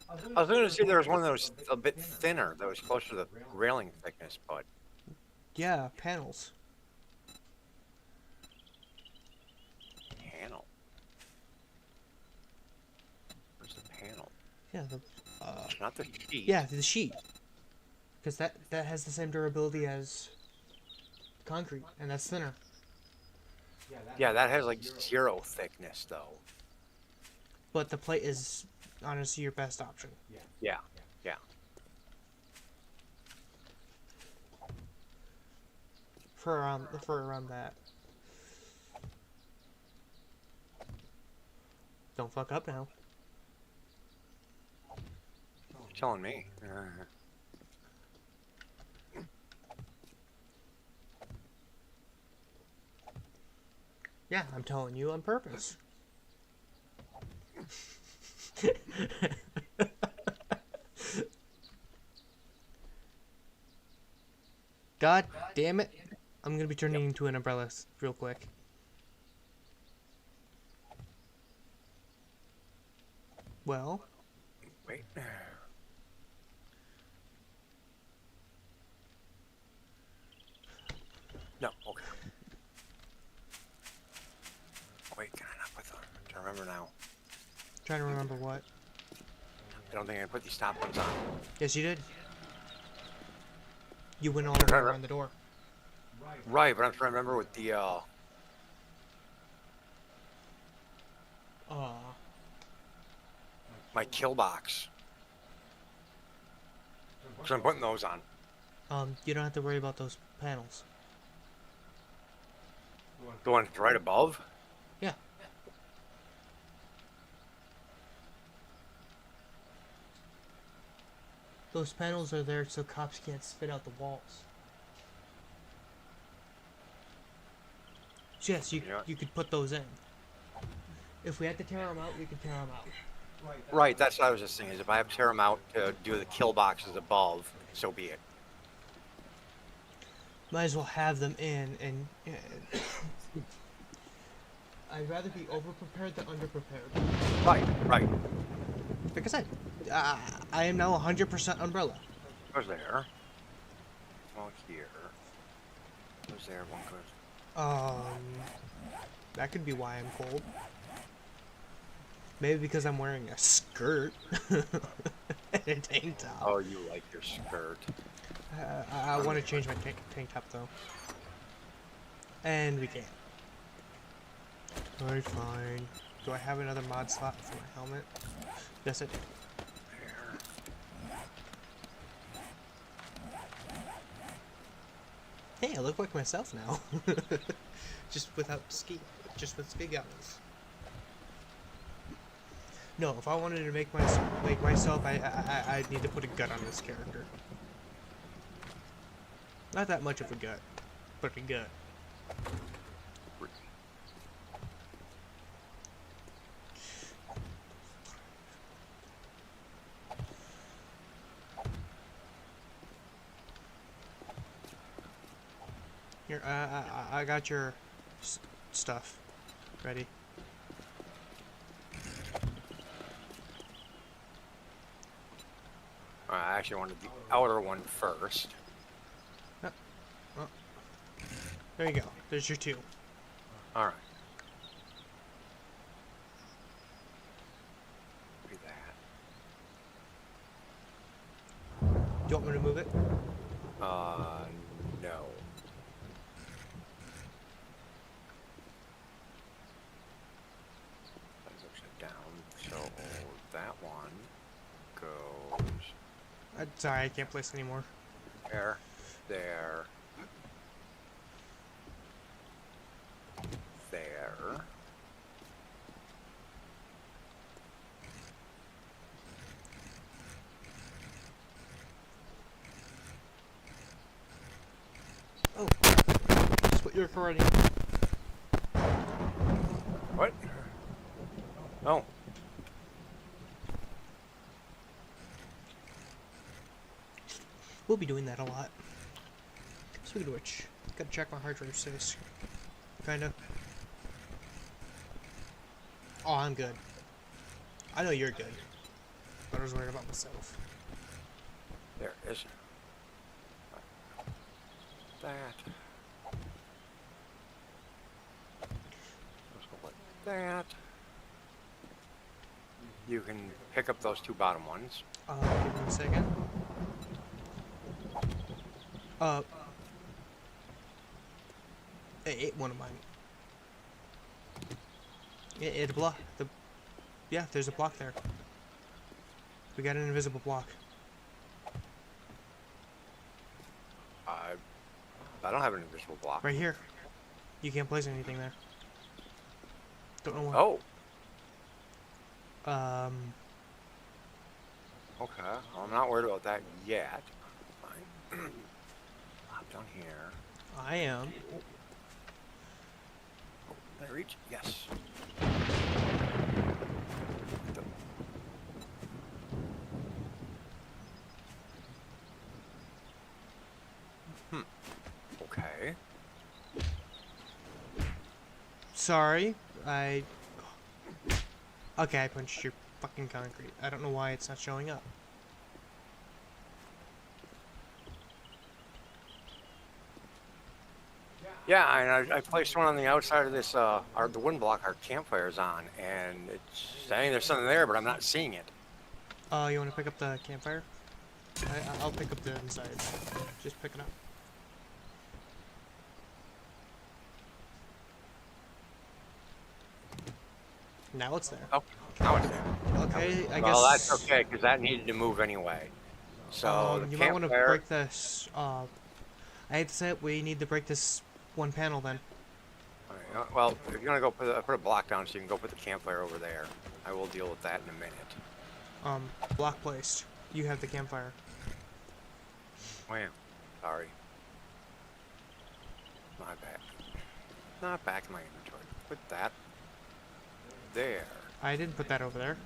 I was going to see there was one that was a bit thinner, that was closer to the railing thickness, but... Yeah, panels. Panel. Where's the panel? Yeah, It's not the sheet. yeah, the sheet. Because that has the same durability as concrete, and that's thinner. Yeah, that has like 0 thickness though. But the plate is honestly your best option. Yeah, yeah. For around that. Don't fuck up now. You're telling me. Yeah, I'm telling you on purpose. God damn it. I'm gonna be turning into an umbrella real quick. Well, Wait. No, okay. Wait, can I not put them? I'm trying to remember now. trying to remember what. I don't think I put these top ones on. Yes, you did. You went all the way around the door. Right, but I'm trying to remember what the my kill box. So I'm putting those on. You don't have to worry about those panels. The one right above? Yeah. Those panels are there so cops can't spit out the walls. So yes, you could put those in. If we had to tear them out, we could tear them out. Right, that's what I was just saying, is if I have to tear them out to do the kill boxes above, so be it. Might as well have them in, and I'd rather be over-prepared than under-prepared. Right. Like I said, I am now 100% umbrella. Goes there. Well, here. Goes there, one goes. That could be why I'm cold. Maybe because I'm wearing a skirt and a tank top. Oh, you like your skirt. I want to change my tank top though. And we can't. Alright, fine. Do I have another mod slot for my helmet? Yes, I do. Hey, I look like myself now. Just with ski goggles. No, if I wanted to make myself, I'd need to put a gut on this character. Not that much of a gut, but a gut. Here, I got your stuff ready. I actually wanted the outer one first. Oh. There you go. There's your 2. Alright. Do that. Do you want me to move it? No. That's upside down. So that one goes Sorry, I can't place anymore. there, there, there. Oh, that's what you're recording. What? Oh. We'll be doing that a lot. Speaking of which, gotta check my hard drive space. Kinda. Oh, I'm good. I know you're good. But I was worried about myself. There it is. that. Let's go like that. You can pick up those two bottom ones. Give me a second. It ate one of mine. It ate a block. Yeah, there's a block there. We got an invisible block. I don't have an invisible block. Right here. You can't place anything there. Don't know why. Oh. Um. Okay. Well, I'm not worried about that yet. Fine. Hop down here. I am. Can I reach? Yes. Okay. Sorry, Okay, I punched your fucking concrete. I don't know why it's not showing up. Yeah, and I placed one on the outside of this, the wooden block our campfire's on, and it's saying there's something there, but I'm not seeing it. You want to pick up the campfire? I'll pick up the inside. Just pick it up. Now it's there. Oh, now it's there. Okay, I guess. Well, that's okay, because that needed to move anyway. So the you might want to campfire. break this. I hate to say it, we need to break this one panel then. Alright, well, if you're gonna go put a block down, so you can go put the campfire over there. I will deal with that in a minute. Block placed. You have the campfire. Wow. Sorry. My bad. Not back in my inventory. Put that there. I didn't put that over there.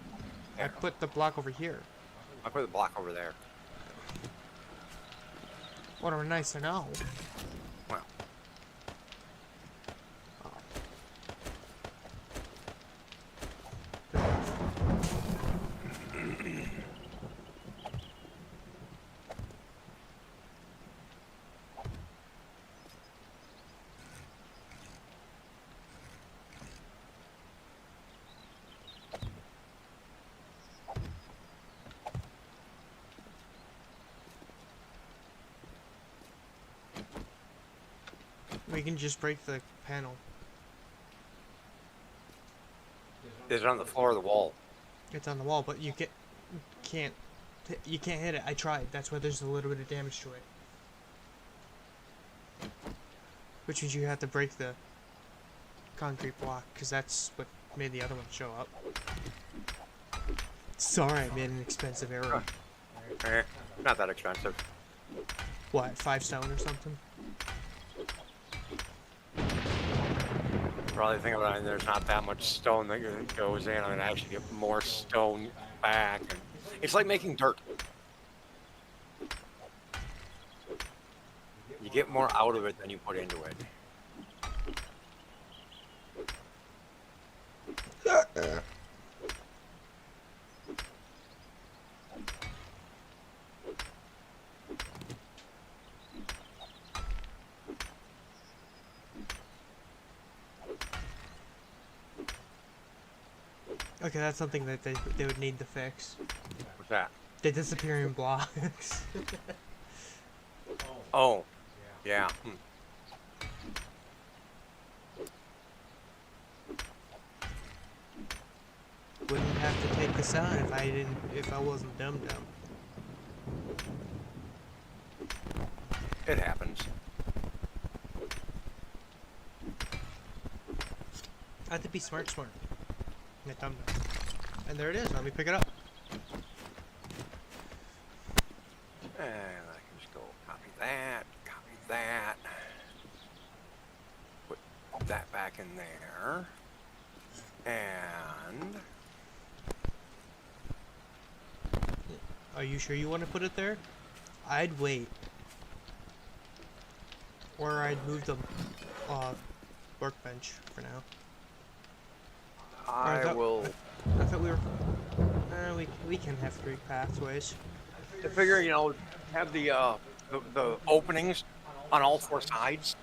I put the block over here. I put the block over there. What are nice to know. Well. We can just break the panel. Is it on the floor or the wall? It's on the wall, but you can't hit it. I tried. That's why there's a little bit of damage to it. Which means you have to break the concrete block, because that's what made the other one show up. Sorry, I made an expensive error. Not that expensive. What, 5 stone or something? Probably think about it, there's not that much stone that goes in. I'm gonna actually get more stone back. And it's like making dirt. You get more out of it than you put into it. Okay, that's something that they would need to fix. What's that? The disappearing blocks. Oh, yeah. Wouldn't have to take this out if I wasn't dumb. It happens. I have to be smart. Not dumb. And there it is. Let me pick it up. And I can just go copy that. Put that back in there. And Are you sure you want to put it there? I'd wait. Or I'd move the workbench for now. I will. I thought we were. We can have 3 pathways. To figure, have the openings on all four sides.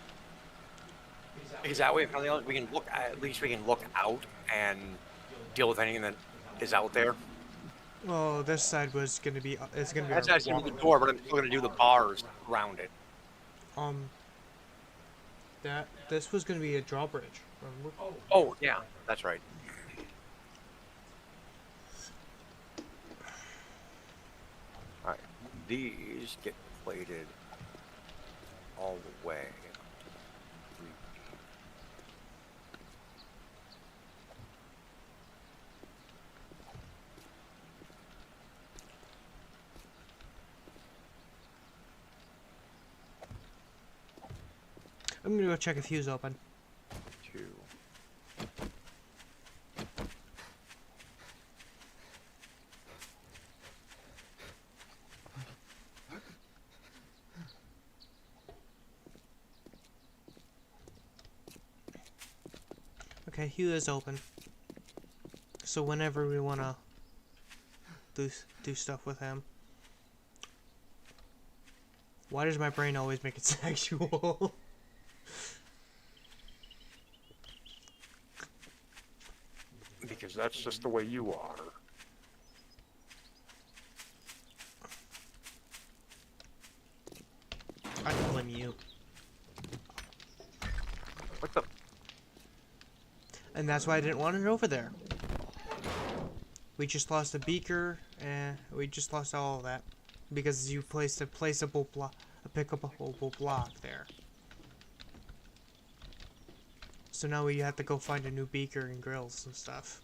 Because that way, if nothing else, we can look at least we can look out and deal with anything that is out there. Well, this side was gonna be it's gonna be our That's actually walk. the door, but I'm still gonna do the bars around it. This was gonna be a drawbridge. Remember? Oh yeah, that's right. All right, these get plated all the way. I'm gonna go check if Hugh's open. 2. Okay, Hugh is open. So whenever we wanna do stuff with him. Why does my brain always make it sexual? Because that's just the way you are. I can blame you. What the? And that's why I didn't want it over there. We just lost a beaker, and we just lost all of that. Because you placed a pickable block there. So now we have to go find a new beaker and grills and stuff.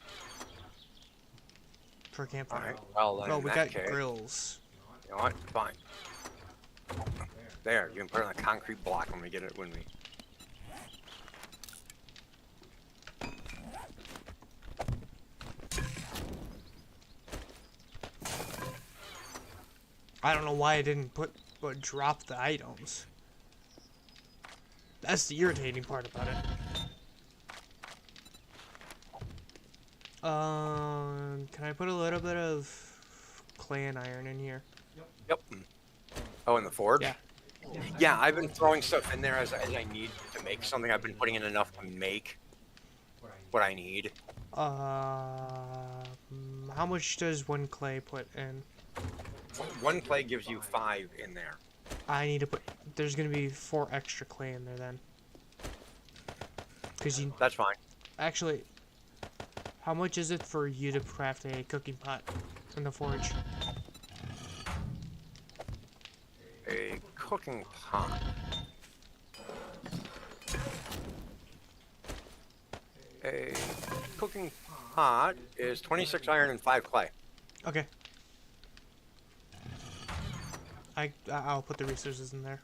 For campfire. Alright, well then Oh, in we that got case, grills. you know what? Fine. There, you can put it on a concrete block when we get it when we... I don't know why I didn't drop the items. That's the irritating part about it. Can I put a little bit of clay and iron in here? Yep. Oh, in the forge? Yeah. Yeah, I've been throwing stuff in there as I need to make something. I've been putting in enough to make what I need. How much does one clay put in? One clay gives you 5 in there. I need to put. There's gonna be 4 extra clay in there then. Cause you That's fine. actually. How much is it for you to craft a cooking pot in the forge? A cooking pot. A cooking pot is 26 iron and 5 clay. Okay. I'll put the resources in there.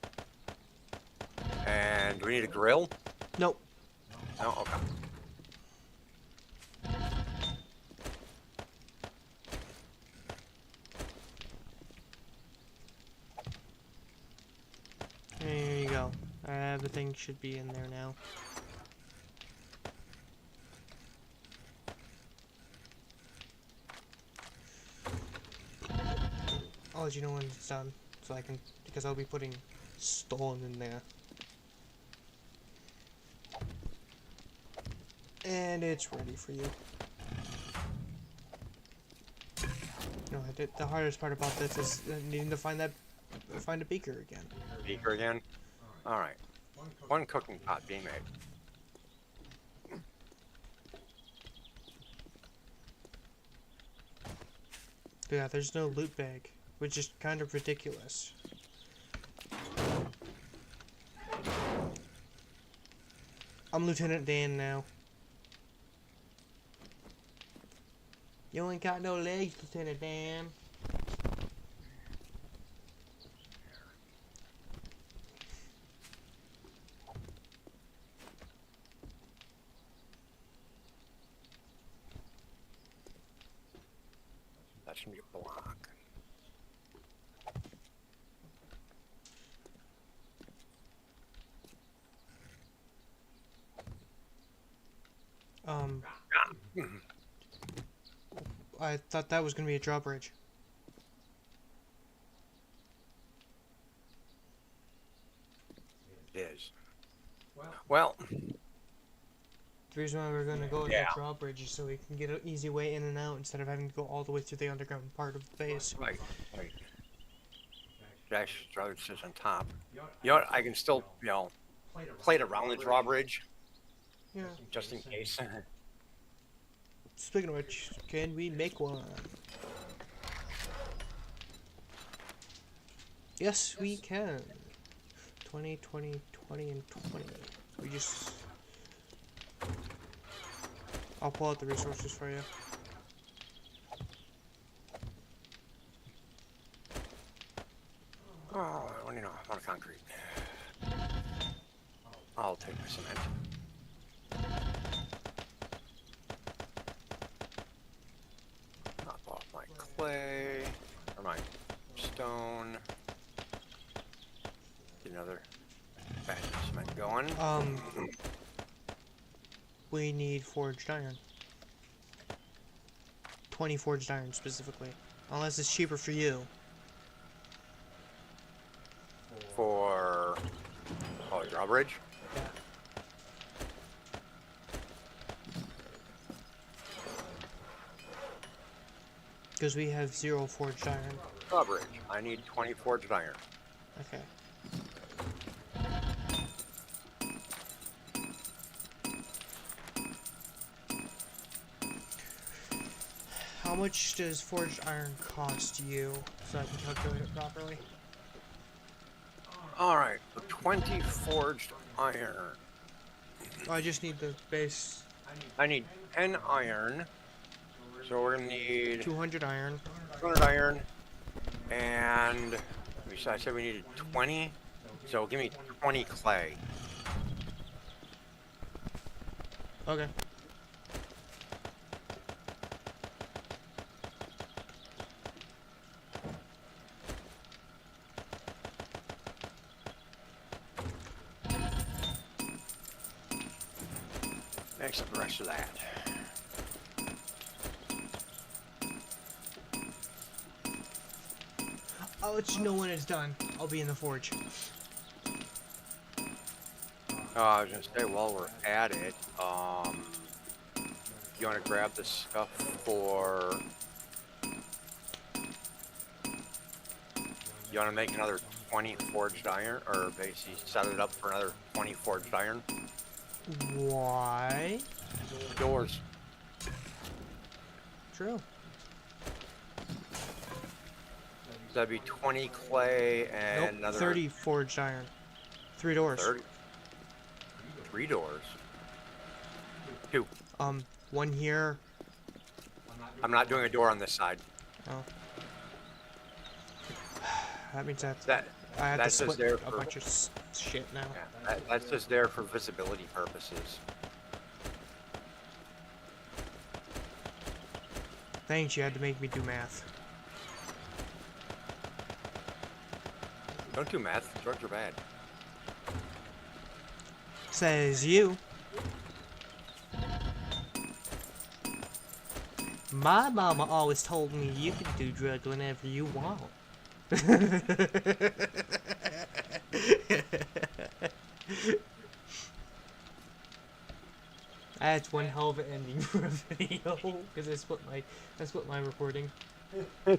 And do we need a grill? Nope. No? Okay. There you go. Everything should be in there now. I'll let you know when it's done, so I can, because I'll be putting stone in there. And it's ready for you. No, the hardest part about this is needing to find a beaker again. Beaker again? Alright. One cooking pot being made. Yeah, there's no loot bag, which is kind of ridiculous. I'm Lieutenant Dan now. You ain't got no legs, Lieutenant Dan. That should be a block. I thought that was gonna be a drawbridge. is. Well, The reason why we're gonna go with yeah. that drawbridge is so we can get an easy way in and out instead of having to go all the way through the underground part of the base. Right. Dash drawbridge sits on top. You know what? I can still, play it around the drawbridge Yeah. just in case. Speaking of which, can we make one? Yes, we can. 20, 20, 20, and 20. We just... I'll pull out the resources for you. Oh, I want concrete. I'll take my cement. Knock off my clay, or my stone. Get another batch of cement going. We need forged iron. 20 forged iron specifically. Unless it's cheaper for you. For drawbridge. Yeah. Because we have 0 forged iron. Drawbridge. I need 20 forged iron. Okay. How much does forged iron cost you, so I can calculate it properly? Alright, 20 forged iron. Oh, I just need the base. I need 10 iron. So we're gonna need 200 iron. 200 iron. And I said we needed 20. So give me 20 clay. Okay. Mix up the rest of that. I'll let you know when it's done. I'll be in the forge. I was gonna say, while we're at it, you wanna grab the stuff for... You wanna make another 20 forged iron, or basically set it up for another 20 forged iron? Why? Doors. True. That'd be 20 clay and Nope, another... 30 forged iron. 3 doors. 30. 3 doors. 2. One here. I'm not doing a door on this side. Oh. That means I That have to that's just split there a for... bunch of shit now. Yeah, that's just there for visibility purposes. Thanks, you had to make me do math. Don't do math. Drugs are bad. Says you. My mama always told me you could do drugs whenever you want. That's one hell of an ending for a video, because I split my recording. And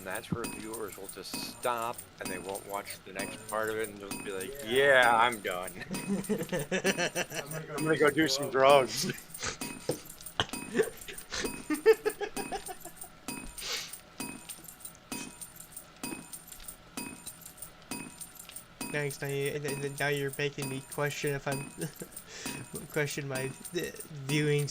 that's where viewers will just stop and they won't watch the next part of it and they'll be like, yeah, I'm done. I'm gonna go do some drugs. Thanks. Now you're making me question if I'm question my viewing